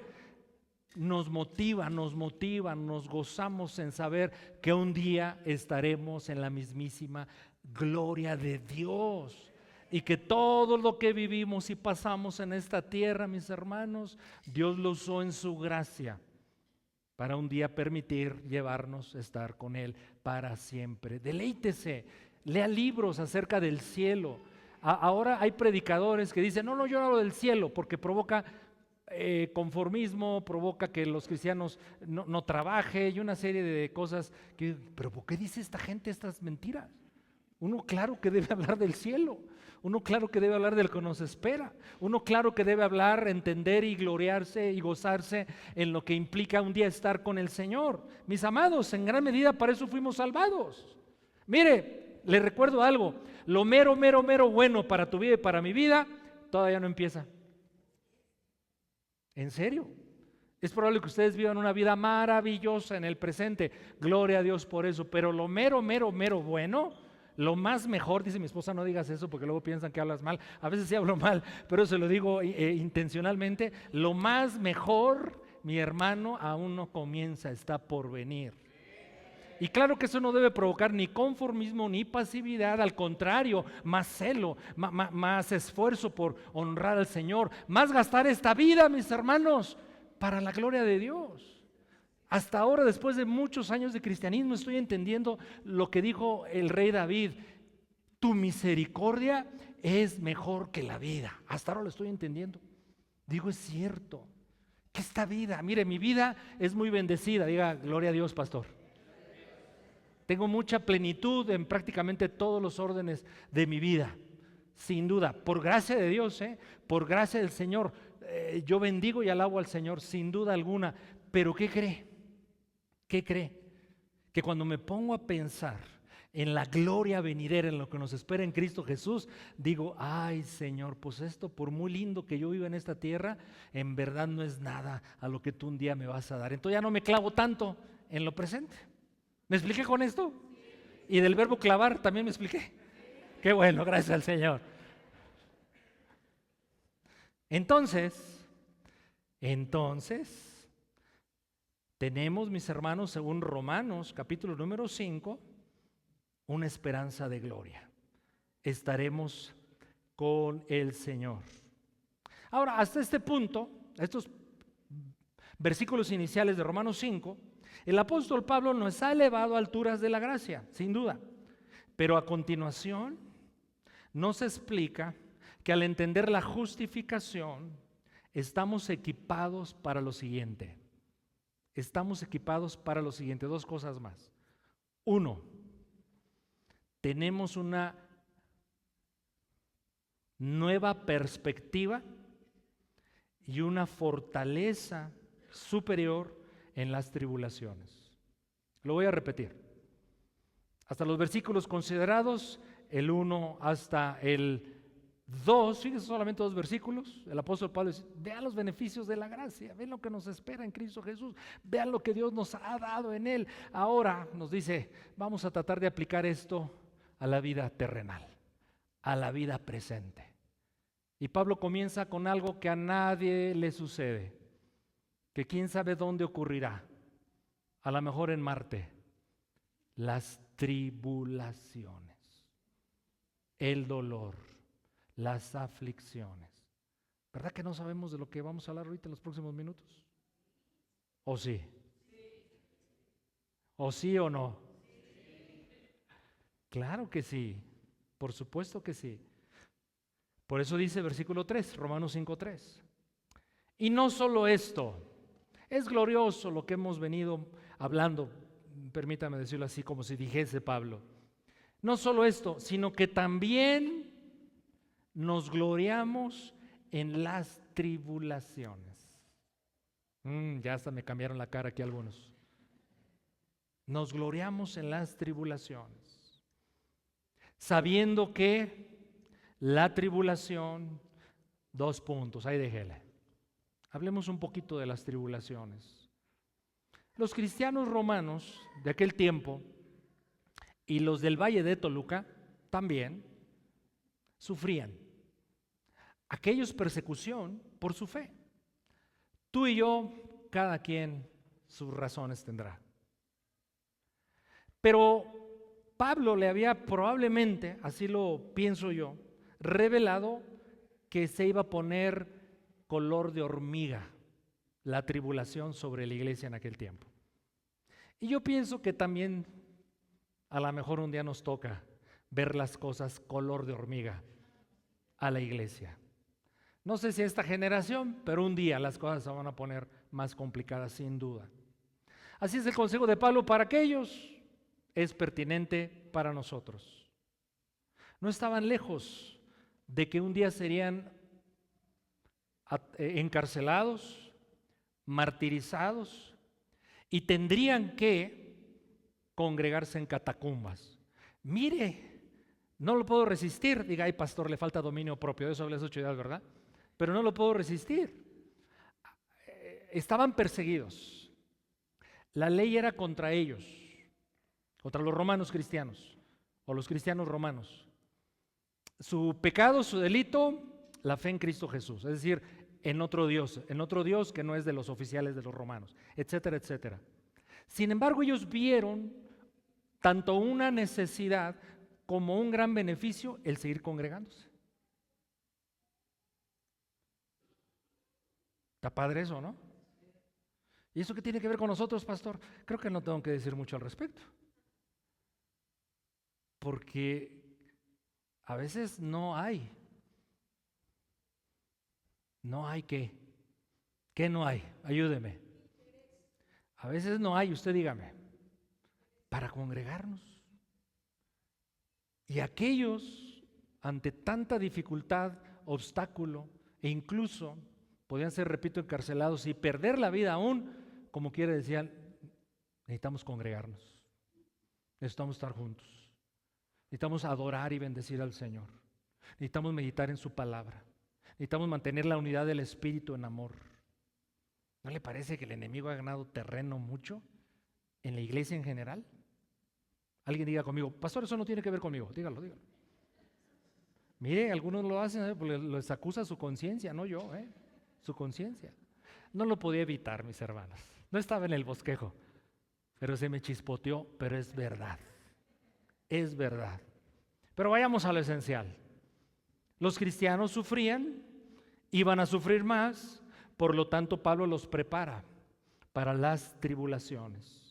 Nos motiva, nos gozamos en saber que un día estaremos en la mismísima gloria de Dios. Y que todo lo que vivimos y pasamos en esta tierra, mis hermanos, Dios lo usó en su gracia para un día permitir llevarnos a estar con Él para siempre. Deleítese, lea libros acerca del cielo. Ahora hay predicadores que dicen, no, yo hablo del cielo porque provoca conformismo, provoca que los cristianos no trabajen y una serie de cosas. Pero ¿por qué dice esta gente estas mentiras? Uno claro que debe hablar del cielo, uno claro que debe hablar de lo que nos espera, uno claro que debe hablar, entender y gloriarse y gozarse en lo que implica un día estar con el Señor. Mis amados, en gran medida para eso fuimos salvados. Mire, les recuerdo algo, lo mero bueno para tu vida y para mi vida todavía no empieza. ¿En serio? Es probable que ustedes vivan una vida maravillosa en el presente, gloria a Dios por eso, pero lo mero bueno, lo más mejor, dice mi esposa, no digas eso porque luego piensan que hablas mal, a veces sí hablo mal, pero se lo digo intencionalmente, lo más mejor, mi hermano, aún no comienza, está por venir. Y claro que eso no debe provocar ni conformismo ni pasividad, al contrario, más celo, más esfuerzo por honrar al Señor, más gastar esta vida, mis hermanos, para la gloria de Dios. Hasta ahora, después de muchos años de cristianismo, estoy entendiendo lo que dijo el rey David: tu misericordia es mejor que la vida. Hasta ahora lo estoy entendiendo. Digo, es cierto. Que esta vida, mire, mi vida es muy bendecida, diga gloria a Dios, pastor. Tengo mucha plenitud en prácticamente todos los órdenes de mi vida, sin duda, por gracia de Dios, por gracia del Señor. Yo bendigo y alabo al Señor, sin duda alguna. Pero ¿qué cree? ¿Qué cree? Que cuando me pongo a pensar en la gloria venidera, en lo que nos espera en Cristo Jesús, digo, ay Señor, pues esto por muy lindo que yo viva en esta tierra, en verdad no es nada a lo que tú un día me vas a dar. Entonces ya no me clavo tanto en lo presente. ¿Me expliqué con esto? Y del verbo clavar también me expliqué. Qué bueno, gracias al Señor. Entonces, tenemos, mis hermanos, según Romanos, capítulo número 5, una esperanza de gloria. Estaremos con el Señor. Ahora, hasta este punto, estos versículos iniciales de Romanos 5, el apóstol Pablo nos ha elevado a alturas de la gracia, sin duda. Pero a continuación nos explica que al entender la justificación, estamos equipados para lo siguiente. Estamos equipados para lo siguiente, dos cosas más. Uno, tenemos una nueva perspectiva y una fortaleza superior en las tribulaciones. Lo voy a repetir. Hasta los versículos considerados, el 1 hasta el 2, fíjense, solamente 2 versículos. El apóstol Pablo dice, vean los beneficios de la gracia, vean lo que nos espera en Cristo Jesús, vean lo que Dios nos ha dado en Él. Ahora nos dice, vamos a tratar de aplicar esto a la vida terrenal, a la vida presente. Y Pablo comienza con algo que a nadie le sucede, que quién sabe dónde ocurrirá, a lo mejor en Marte, las tribulaciones, el dolor, las aflicciones. ¿Verdad que no sabemos de lo que vamos a hablar ahorita en los próximos minutos? ¿O sí? ¿O sí o no? Claro que sí, por supuesto que sí. Por eso dice versículo 3, Romanos 5:3. Y no solo esto, es glorioso lo que hemos venido hablando, permítame decirlo así como si dijese Pablo. No solo esto, sino que también nos gloriamos en las tribulaciones. Ya hasta me cambiaron la cara aquí algunos. Nos gloriamos en las tribulaciones, sabiendo que la tribulación, 2 puntos, ahí déjele. Hablemos un poquito de las tribulaciones. Los cristianos romanos de aquel tiempo y los del Valle de Toluca también sufrían. Aquellos persecución por su fe. Tú y yo, cada quien sus razones tendrá. Pero Pablo le había probablemente, así lo pienso yo, revelado que se iba a poner color de hormiga la tribulación sobre la iglesia en aquel tiempo. Y yo pienso que también a lo mejor un día nos toca ver las cosas color de hormiga a la iglesia. No sé si esta generación, pero un día las cosas se van a poner más complicadas sin duda. Así es el consejo de Pablo para aquellos, es pertinente para nosotros. No estaban lejos de que un día serían encarcelados, martirizados y tendrían que congregarse en catacumbas. Mire, no lo puedo resistir. Diga, ay pastor, le falta dominio propio. De eso hablé hace 8 días, ¿verdad? Pero no lo puedo resistir. Estaban perseguidos. La ley era contra ellos, contra los romanos cristianos o los cristianos romanos. Su pecado, su delito, la fe en Cristo Jesús, es decir, en otro Dios que no es de los oficiales de los romanos, etcétera, etcétera. Sin embargo, ellos vieron tanto una necesidad como un gran beneficio el seguir congregándose. Está padre eso, ¿no? ¿Y eso qué tiene que ver con nosotros, pastor? Creo que no tengo que decir mucho al respecto. Porque a veces no hay qué. ¿Qué no hay? Ayúdeme. A veces no hay, usted dígame, para congregarnos. Y aquellos, ante tanta dificultad, obstáculo, e incluso podían ser, repito, encarcelados y perder la vida aún, como quiere decir, necesitamos congregarnos, necesitamos estar juntos, necesitamos adorar y bendecir al Señor, necesitamos meditar en su palabra, necesitamos mantener la unidad del Espíritu en amor. ¿No le parece que el enemigo ha ganado terreno mucho en la iglesia en general? Alguien diga conmigo, pastor, eso no tiene que ver conmigo. Dígalo, dígalo. Mire, algunos lo hacen, porque les acusa su conciencia, no yo, su conciencia. No lo podía evitar, mis hermanos. No estaba en el bosquejo, pero se me chispoteó, pero es verdad. Es verdad. Pero vayamos a lo esencial. Los cristianos sufrían, iban a sufrir más. Por lo tanto, Pablo los prepara para las tribulaciones.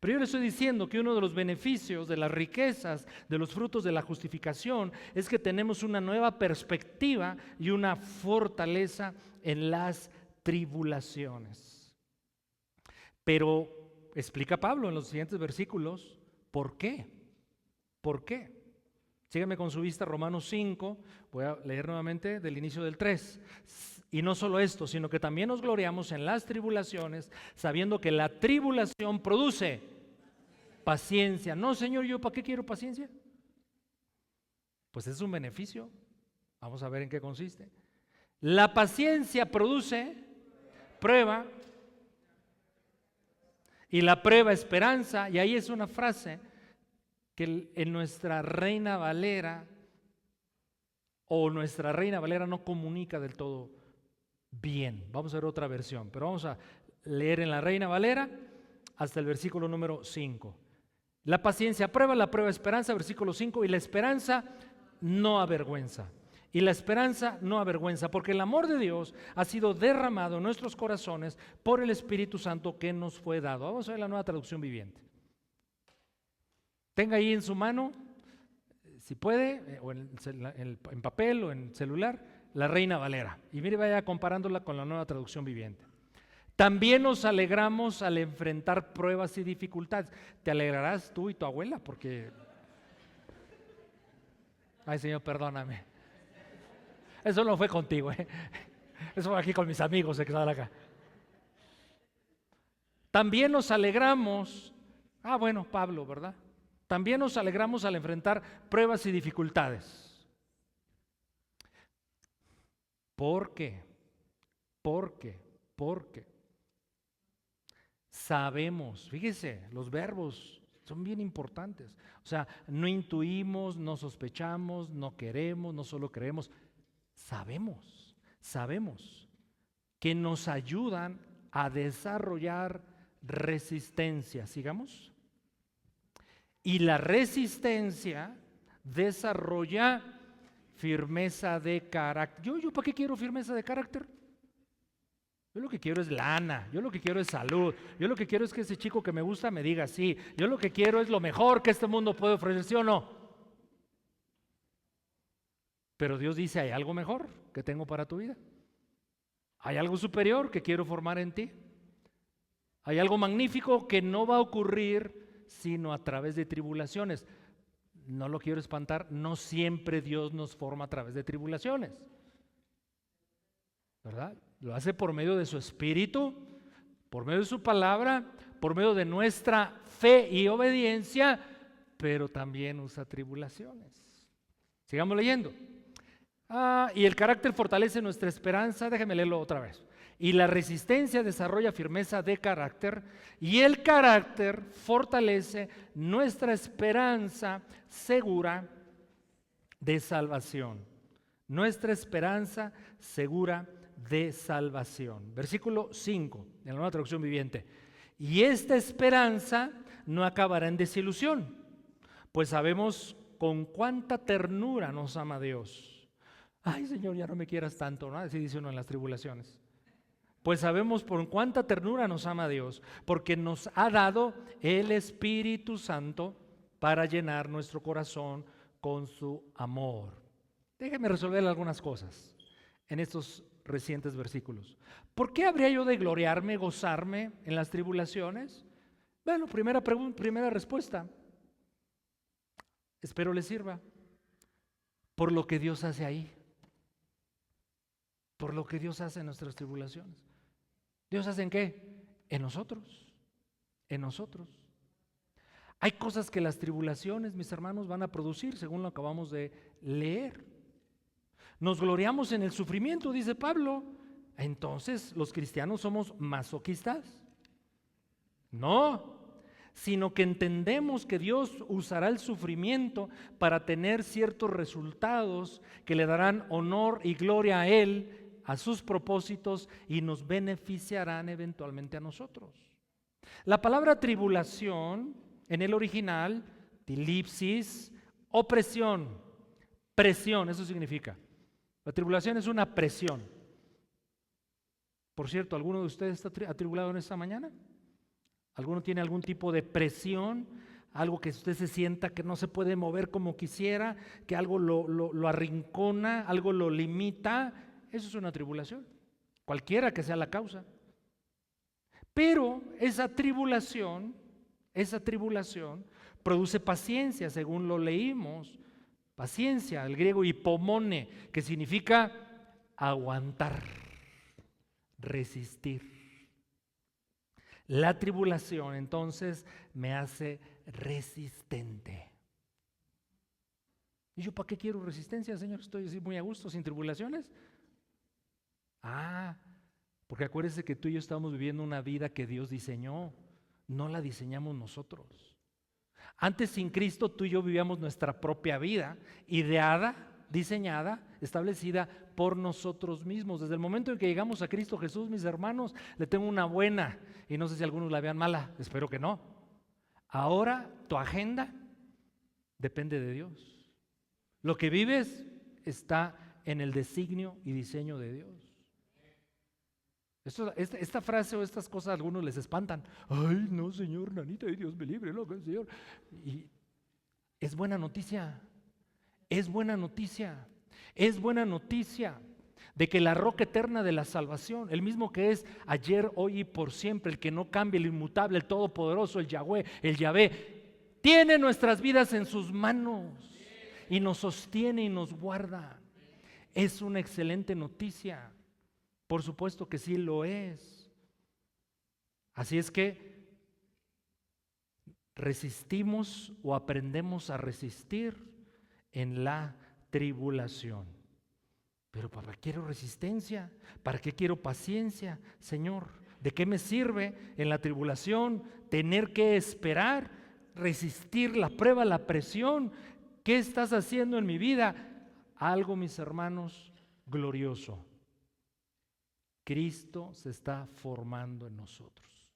Pero yo le estoy diciendo que uno de los beneficios de las riquezas, de los frutos de la justificación, es que tenemos una nueva perspectiva y una fortaleza en las tribulaciones. Pero explica Pablo en los siguientes versículos, ¿por qué? ¿Por qué? Síganme con su vista, Romanos 5, voy a leer nuevamente del inicio del 3. Y no solo esto, sino que también nos gloriamos en las tribulaciones, sabiendo que la tribulación produce paciencia. No, Señor, ¿yo para qué quiero paciencia? Pues es un beneficio. Vamos a ver en qué consiste. La paciencia produce prueba, y la prueba esperanza, y ahí es una frase que en nuestra Reina Valera, o nuestra Reina Valera no comunica del todo bien. Vamos a ver otra versión, pero vamos a leer en la Reina Valera hasta el versículo número 5. La paciencia prueba, la prueba esperanza, versículo 5, y la esperanza no avergüenza. Y la esperanza no avergüenza, porque el amor de Dios ha sido derramado en nuestros corazones por el Espíritu Santo que nos fue dado. Vamos a ver la Nueva Traducción Viviente. Tenga ahí en su mano, si puede, o en papel o en celular, la Reina Valera. Y mire, vaya comparándola con la Nueva Traducción Viviente. También nos alegramos al enfrentar pruebas y dificultades. Te alegrarás tú y tu abuela, porque... Ay, Señor, perdóname. Eso no fue contigo, Eso fue aquí con mis amigos que estaban acá. También nos alegramos, bueno, Pablo, ¿verdad? También nos alegramos al enfrentar pruebas y dificultades. ¿Por qué? Porque sabemos, fíjese, los verbos son bien importantes. O sea, no intuimos, no sospechamos, no queremos, no solo creemos. Sabemos que nos ayudan a desarrollar resistencia. Sigamos. Y la resistencia desarrolla firmeza de carácter. ¿Yo para qué quiero firmeza de carácter? Yo lo que quiero es lana, yo lo que quiero es salud, yo lo que quiero es que ese chico que me gusta me diga sí, yo lo que quiero es lo mejor que este mundo puede ofrecer, ¿sí o no? Pero Dios dice, hay algo mejor que tengo para tu vida. Hay algo superior que quiero formar en ti. Hay algo magnífico que no va a ocurrir sino a través de tribulaciones. No lo quiero espantar, no siempre Dios nos forma a través de tribulaciones, ¿verdad? Lo hace por medio de su Espíritu, por medio de su palabra, por medio de nuestra fe y obediencia, pero también usa tribulaciones. Sigamos leyendo. Y el carácter fortalece nuestra esperanza, déjeme leerlo otra vez. Y la resistencia desarrolla firmeza de carácter, y el carácter fortalece nuestra esperanza segura de salvación. Nuestra esperanza segura de salvación. Versículo 5, en la Nueva Traducción Viviente. Y esta esperanza no acabará en desilusión, pues sabemos con cuánta ternura nos ama Dios. Ay, Señor, ya no me quieras tanto, ¿no? Así dice uno en las tribulaciones. Pues sabemos por cuánta ternura nos ama Dios, porque nos ha dado el Espíritu Santo para llenar nuestro corazón con su amor. Déjeme resolver algunas cosas en estos recientes versículos. ¿Por qué habría yo de gloriarme, gozarme en las tribulaciones? Bueno, primera respuesta. Espero les sirva. Por lo que Dios hace ahí. Por lo que Dios hace en nuestras tribulaciones. ¿Dios hace en qué? En nosotros. En nosotros. Hay cosas que las tribulaciones, mis hermanos, van a producir, según lo acabamos de leer. Nos gloriamos en el sufrimiento, dice Pablo. Entonces, ¿los cristianos somos masoquistas? No, sino que entendemos que Dios usará el sufrimiento para tener ciertos resultados que le darán honor y gloria a Él, a sus propósitos, y nos beneficiarán eventualmente a nosotros. La palabra tribulación en el original, tilipsis, opresión, presión, eso significa. La tribulación es una presión. Por cierto, ¿alguno de ustedes está atribulado en esta mañana? ¿Alguno tiene algún tipo de presión? Algo que usted se sienta que no se puede mover como quisiera, que algo lo arrincona, algo lo limita. Eso es una tribulación, cualquiera que sea la causa. Pero esa tribulación produce paciencia, según lo leímos. Paciencia, el griego hipomone, que significa aguantar, resistir. La tribulación entonces me hace resistente. ¿Y yo para qué quiero resistencia, Señor? Estoy así muy a gusto, sin tribulaciones. Porque acuérdese que tú y yo estamos viviendo una vida que Dios diseñó, no la diseñamos nosotros. Antes, sin Cristo, tú y yo vivíamos nuestra propia vida, ideada, diseñada, establecida por nosotros mismos. Desde el momento en que llegamos a Cristo Jesús, mis hermanos, le tengo una buena, y no sé si algunos la vean mala, espero que no. Ahora tu agenda depende de Dios. Lo que vives está en el designio y diseño de Dios. Esta frase o estas cosas a algunos les espantan. Ay, no, Señor, nanita, Dios me libre, no, Señor. Y es buena noticia. Es buena noticia de que la roca eterna de la salvación, el mismo que es ayer, hoy y por siempre, el que no cambia, el inmutable, el todopoderoso, el Yahweh, el Yahvé, tiene nuestras vidas en sus manos y nos sostiene y nos guarda. Es una excelente noticia, por supuesto que sí lo es. Así es que resistimos o aprendemos a resistir en la tribulación. Pero ¿para qué quiero resistencia? ¿Para qué quiero paciencia, Señor? ¿De qué me sirve en la tribulación tener que esperar, resistir la prueba, la presión? ¿Qué estás haciendo en mi vida? Algo, mis hermanos, glorioso. Cristo se está formando en nosotros.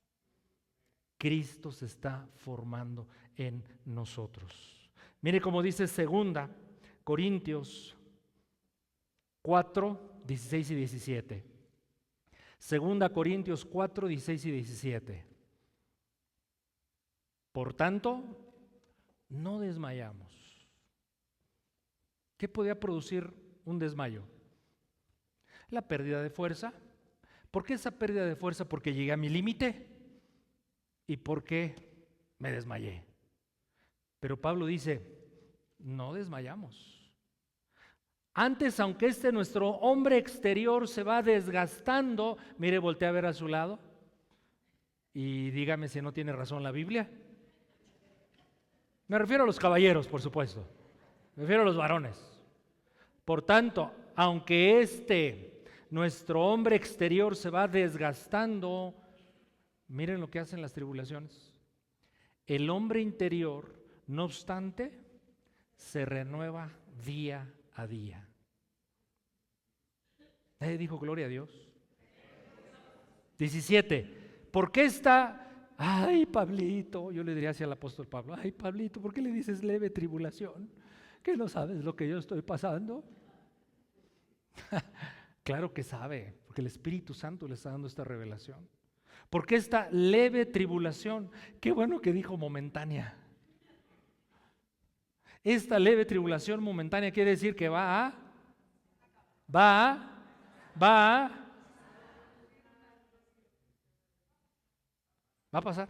Cristo se está formando en nosotros. Mire cómo dice 2 Corintios 4, 16 y 17. 2 Corintios 4, 16 y 17. Por tanto, no desmayamos. ¿Qué podía producir un desmayo? La pérdida de fuerza. ¿Por qué esa pérdida de fuerza? Porque llegué a mi límite y porque me desmayé. Pero Pablo dice, no desmayamos. Antes, aunque nuestro hombre exterior se va desgastando, mire, voltea a ver a su lado y dígame si no tiene razón la Biblia. Me refiero a los caballeros, por supuesto. Me refiero a los varones. Por tanto, aunque nuestro hombre exterior se va desgastando, miren lo que hacen las tribulaciones. El hombre interior, no obstante, se renueva día a día. Nadie dijo gloria a Dios. 17. ¿Por qué está? Ay, Pablito, yo le diría hacia el apóstol Pablo, ay, Pablito, ¿por qué le dices leve tribulación? ¿Que no sabes lo que yo estoy pasando? Claro que sabe, porque el Espíritu Santo le está dando esta revelación. ¿Por qué esta leve tribulación? Qué bueno que dijo momentánea. Esta leve tribulación momentánea quiere decir que va a Va a pasar.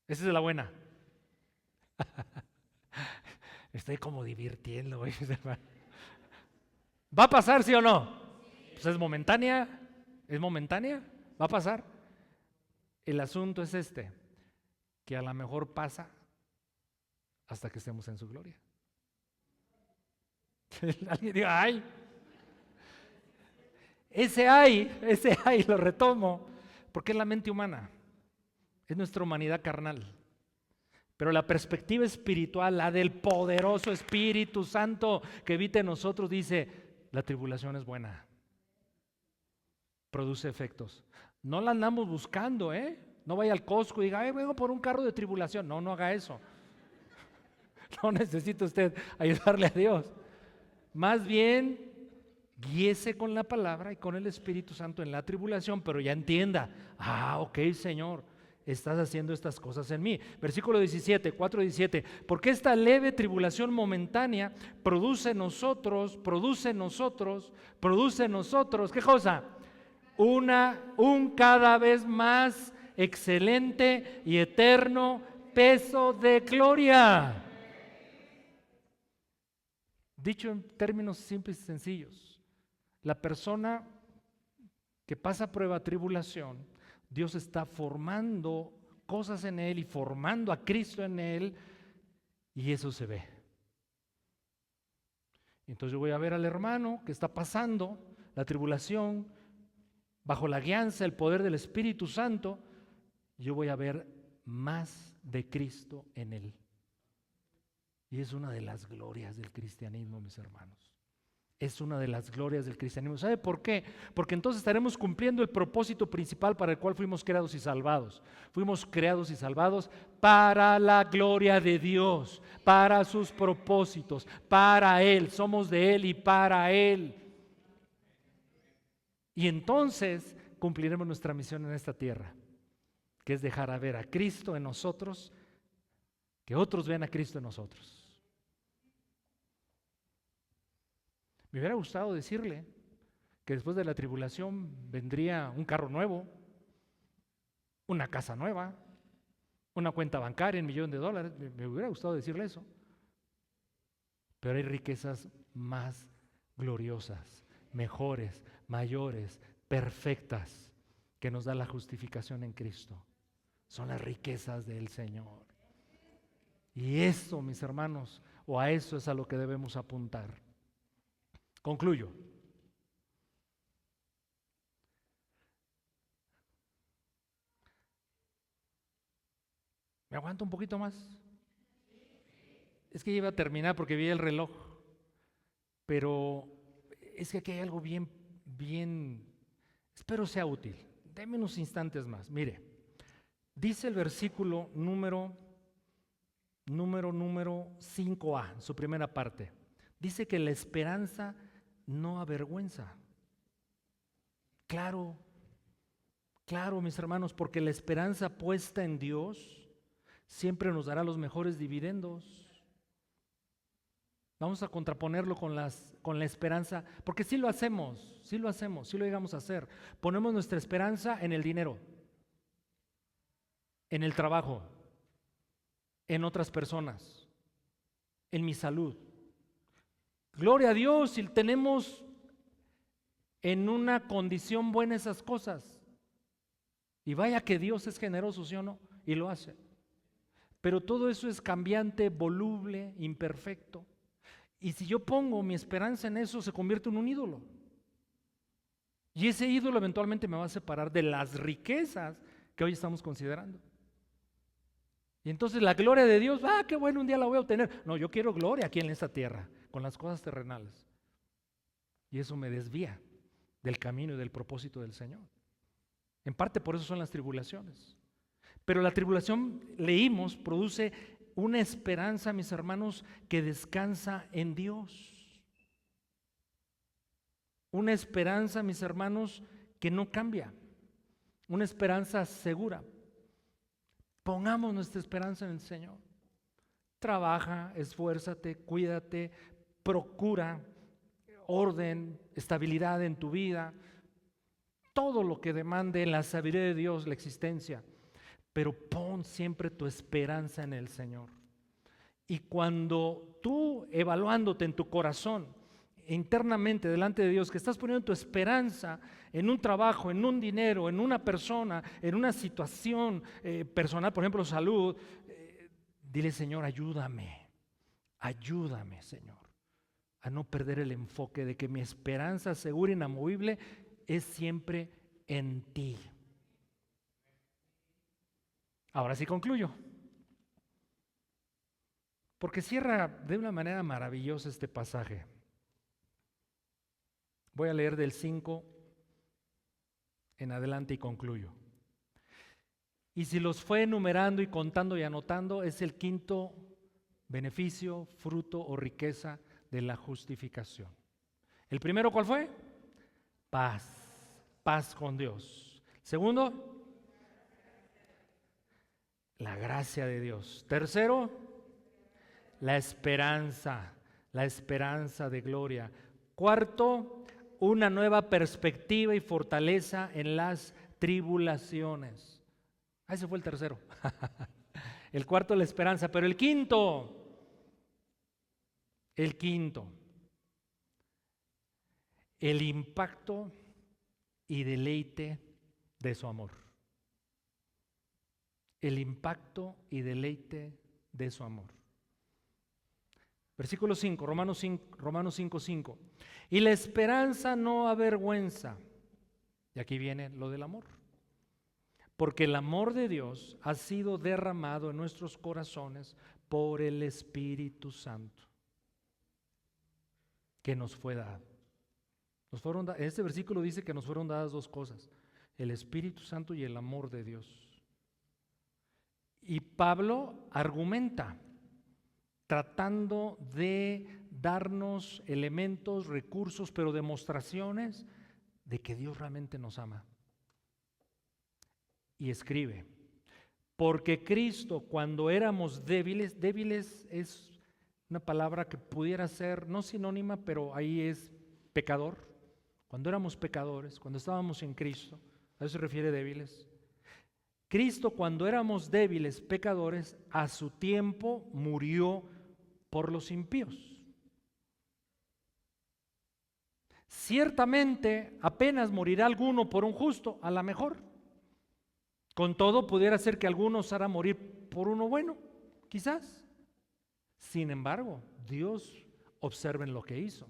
Esa es la buena. Estoy como divirtiendo, güey. ¿Va a pasar, sí o no? Pues es momentánea, va a pasar. El asunto es que a lo mejor pasa hasta que estemos en su gloria. Alguien diga, ay. Ese ay, lo retomo, porque es la mente humana, es nuestra humanidad carnal. Pero la perspectiva espiritual, la del poderoso Espíritu Santo que habita en nosotros, dice, la tribulación es buena, produce efectos. No la andamos buscando, no vaya al Costco y diga, vengo por un carro de tribulación. No, no haga eso. No necesita usted ayudarle a Dios. Más bien, guíese con la palabra y con el Espíritu Santo en la tribulación, pero ya entienda, ok, Señor, estás haciendo estas cosas en mí. Versículo 17, 4:17, porque esta leve tribulación momentánea produce en nosotros, ¿qué cosa? Un cada vez más excelente y eterno peso de gloria. Dicho en términos simples y sencillos, la persona que pasa prueba, tribulación, Dios está formando cosas en él y formando a Cristo en él, y eso se ve. Entonces yo voy a ver al hermano que está pasando la tribulación bajo la guianza, el poder del Espíritu Santo, y yo voy a ver más de Cristo en él. Y es una de las glorias del cristianismo, mis hermanos. Es una de las glorias del cristianismo. ¿Sabe por qué? Porque entonces estaremos cumpliendo el propósito principal para el cual fuimos creados y salvados. Fuimos creados y salvados para la gloria de Dios, para sus propósitos, para Él. Somos de Él y para Él. Y entonces cumpliremos nuestra misión en esta tierra, que es dejar a ver a Cristo en nosotros, que otros vean a Cristo en nosotros. Me hubiera gustado decirle que después de la tribulación vendría un carro nuevo, una casa nueva, una cuenta bancaria en $1,000,000. Me hubiera gustado decirle eso. Pero hay riquezas más gloriosas, mejores, mayores, perfectas, que nos da la justificación en Cristo. Son las riquezas del Señor. Y eso, mis hermanos, o a eso es a lo que debemos apuntar. Concluyo. ¿Me aguanto un poquito más? Es que iba a terminar porque vi el reloj, pero es que aquí hay algo bien, espero sea útil. Deme unos instantes más. Mire, dice el versículo número 5a, en su primera parte. Dice que la esperanza no avergüenza. Claro, mis hermanos, porque la esperanza puesta en Dios siempre nos dará los mejores dividendos. Vamos a contraponerlo con la esperanza, porque sí lo hacemos, sí lo llegamos a hacer. Ponemos nuestra esperanza en el dinero, en el trabajo, en otras personas, en mi salud. Gloria a Dios si tenemos en una condición buena esas cosas. Y vaya que Dios es generoso, ¿sí o no? Y lo hace. Pero todo eso es cambiante, voluble, imperfecto. Y si yo pongo mi esperanza en eso, se convierte en un ídolo. Y ese ídolo eventualmente me va a separar de las riquezas que hoy estamos considerando. Y entonces la gloria de Dios, qué bueno, un día la voy a obtener. No, yo quiero gloria aquí en esta tierra, con las cosas terrenales. Y eso me desvía del camino y del propósito del Señor. En parte por eso son las tribulaciones. Pero la tribulación, leímos, produce una esperanza, mis hermanos, que descansa en Dios. Una esperanza, mis hermanos, que no cambia. Una esperanza segura. Pongamos nuestra esperanza en el Señor. Trabaja, esfuérzate, cuídate, procura, orden, estabilidad en tu vida, todo lo que demande la sabiduría de Dios, la existencia. Pero pon siempre tu esperanza en el Señor. Y cuando tú, evaluándote en tu corazón, internamente delante de Dios, que estás poniendo tu esperanza en un trabajo, en un dinero, en una persona, en una situación personal, por ejemplo, salud, dile: Señor, ayúdame, Señor, a no perder el enfoque de que mi esperanza segura e inamovible es siempre en ti. Ahora sí concluyo, porque cierra de una manera maravillosa este pasaje. Voy a leer del 5 en adelante y concluyo. Y si los fue enumerando y contando y anotando, es el quinto beneficio, fruto o riqueza de la justificación. ¿El primero cuál fue? Paz con Dios. Segundo, la gracia de Dios. Tercero, la esperanza de gloria. Cuarto, una nueva perspectiva y fortaleza en las tribulaciones. Ese fue el tercero. El cuarto, la esperanza. Pero el quinto, el impacto y deleite de su amor. El impacto y deleite de su amor. Versículo 5, Romanos 5:5. Y la esperanza no avergüenza. Y aquí viene lo del amor. Porque el amor de Dios ha sido derramado en nuestros corazones por el Espíritu Santo que nos fue dado. Este versículo dice que nos fueron dadas dos cosas: el Espíritu Santo y el amor de Dios. Y Pablo argumenta, tratando de darnos elementos, recursos, pero demostraciones de que Dios realmente nos ama. Y escribe: porque Cristo, cuando éramos débiles es una palabra que pudiera ser no sinónima, pero ahí es pecador. Cuando éramos pecadores, cuando estábamos en Cristo, a eso se refiere débiles. Cristo, cuando éramos débiles, pecadores, a su tiempo murió por los impíos. Ciertamente apenas morirá alguno por un justo, a lo mejor. Con todo, pudiera ser que alguno osara morir por uno bueno, quizás. Sin embargo, Dios, observen lo que hizo.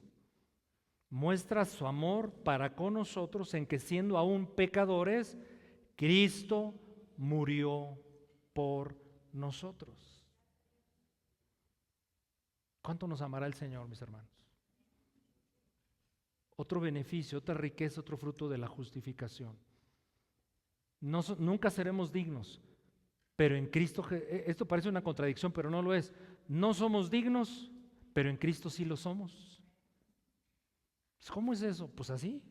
Muestra su amor para con nosotros en que, siendo aún pecadores, Cristo murió por nosotros. ¿Cuánto nos amará el Señor, mis hermanos? Otro beneficio, otra riqueza, otro fruto de la justificación. Nunca seremos dignos, pero en Cristo, esto parece una contradicción, pero no lo es. No somos dignos, pero en Cristo sí lo somos. ¿Cómo es eso? Pues así.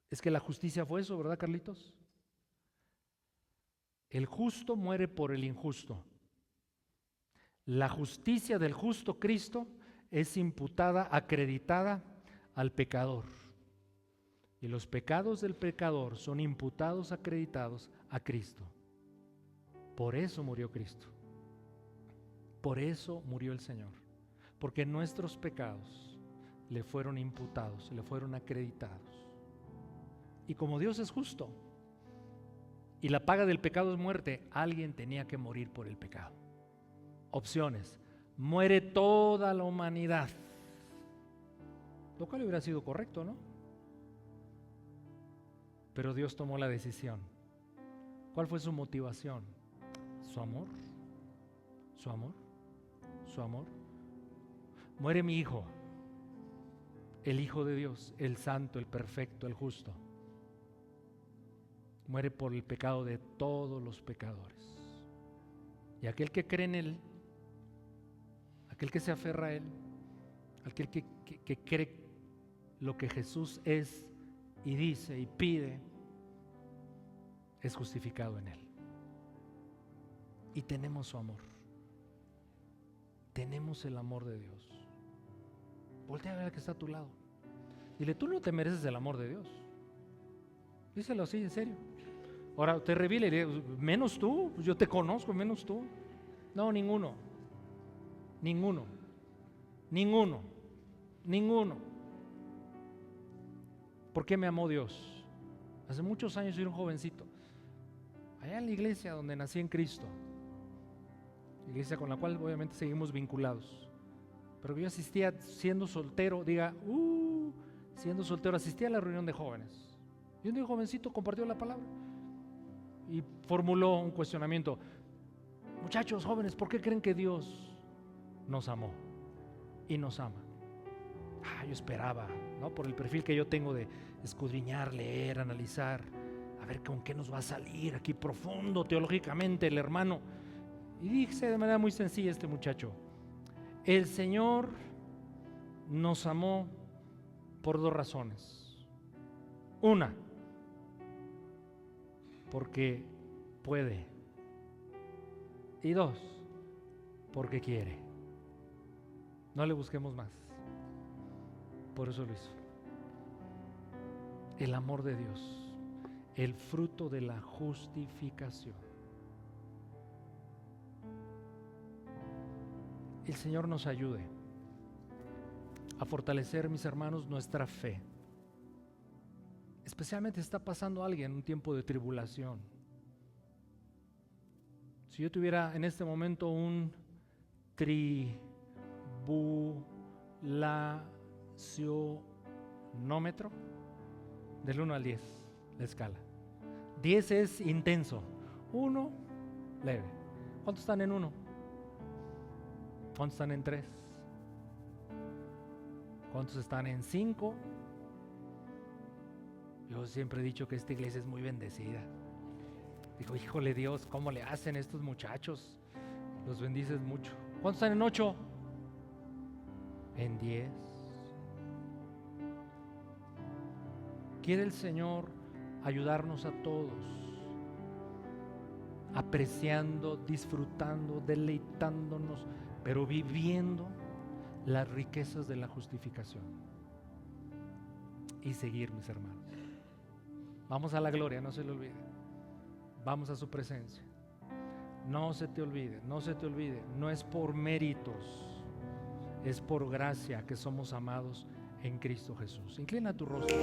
Es que la justicia fue eso, ¿verdad, Carlitos? El justo muere por el injusto. La justicia del justo Cristo es imputada, acreditada al pecador. Y los pecados del pecador son imputados, acreditados a Cristo. Por eso murió Cristo. Por eso murió el Señor. Porque nuestros pecados le fueron imputados, le fueron acreditados. Y como Dios es justo y la paga del pecado es muerte, alguien tenía que morir por el pecado. Opciones: muere toda la humanidad, lo cual hubiera sido correcto, ¿no? Pero Dios tomó la decisión. ¿Cuál fue su motivación? Su amor. Su amor. Su amor. Muere mi hijo, el Hijo de Dios, el santo, el perfecto, el justo. Muere por el pecado de todos los pecadores. Y aquel que cree en Él, aquel que se aferra a Él, aquel que cree lo que Jesús es y dice y pide, es justificado en Él. Y tenemos su amor. Tenemos el amor de Dios. Voltea a ver al que está a tu lado. Dile, tú no te mereces el amor de Dios. Díselo así, en serio. Ahora te revela y le digo, menos tú, pues yo te conozco, menos tú. No, ninguno. ¿Por qué me amó Dios? Hace muchos años yo era un jovencito, allá en la iglesia donde nací en Cristo, iglesia con la cual obviamente seguimos vinculados, pero yo asistía siendo soltero, siendo soltero, asistía a la reunión de jóvenes. Y un día un jovencito compartió la palabra y formuló un cuestionamiento: muchachos jóvenes, ¿por qué creen que Dios nos amó y nos ama? Yo esperaba, ¿no? Por el perfil que yo tengo de escudriñar, leer, analizar, a ver con qué nos va a salir aquí profundo teológicamente el hermano. Y dije de manera muy sencilla este muchacho: el Señor nos amó por dos razones. Una, porque puede. Y dos, porque quiere. No le busquemos más. Por eso lo hizo. El amor de Dios, el fruto de la justificación. El Señor nos ayude a fortalecer, mis hermanos, nuestra fe. Especialmente está pasando alguien en un tiempo de tribulación. Si yo tuviera en este momento un tribulacionómetro del 1 al 10, la escala. 10 es intenso, 1 leve. ¿Cuántos están en 1? ¿Cuántos están en 3? ¿Cuántos están en 5? Yo siempre he dicho que esta iglesia es muy bendecida. Digo, híjole Dios, ¿cómo le hacen estos muchachos? Los bendices mucho. ¿Cuántos están en 8? En 10. Quiere el Señor ayudarnos a todos, apreciando, disfrutando, deleitándonos, pero viviendo las riquezas de la justificación. Y seguir, mis hermanos. Vamos a la gloria, no se le olvide. Vamos a su presencia. No se te olvide, no se te olvide. No es por méritos, es por gracia que somos amados en Cristo Jesús. Inclina tu rostro.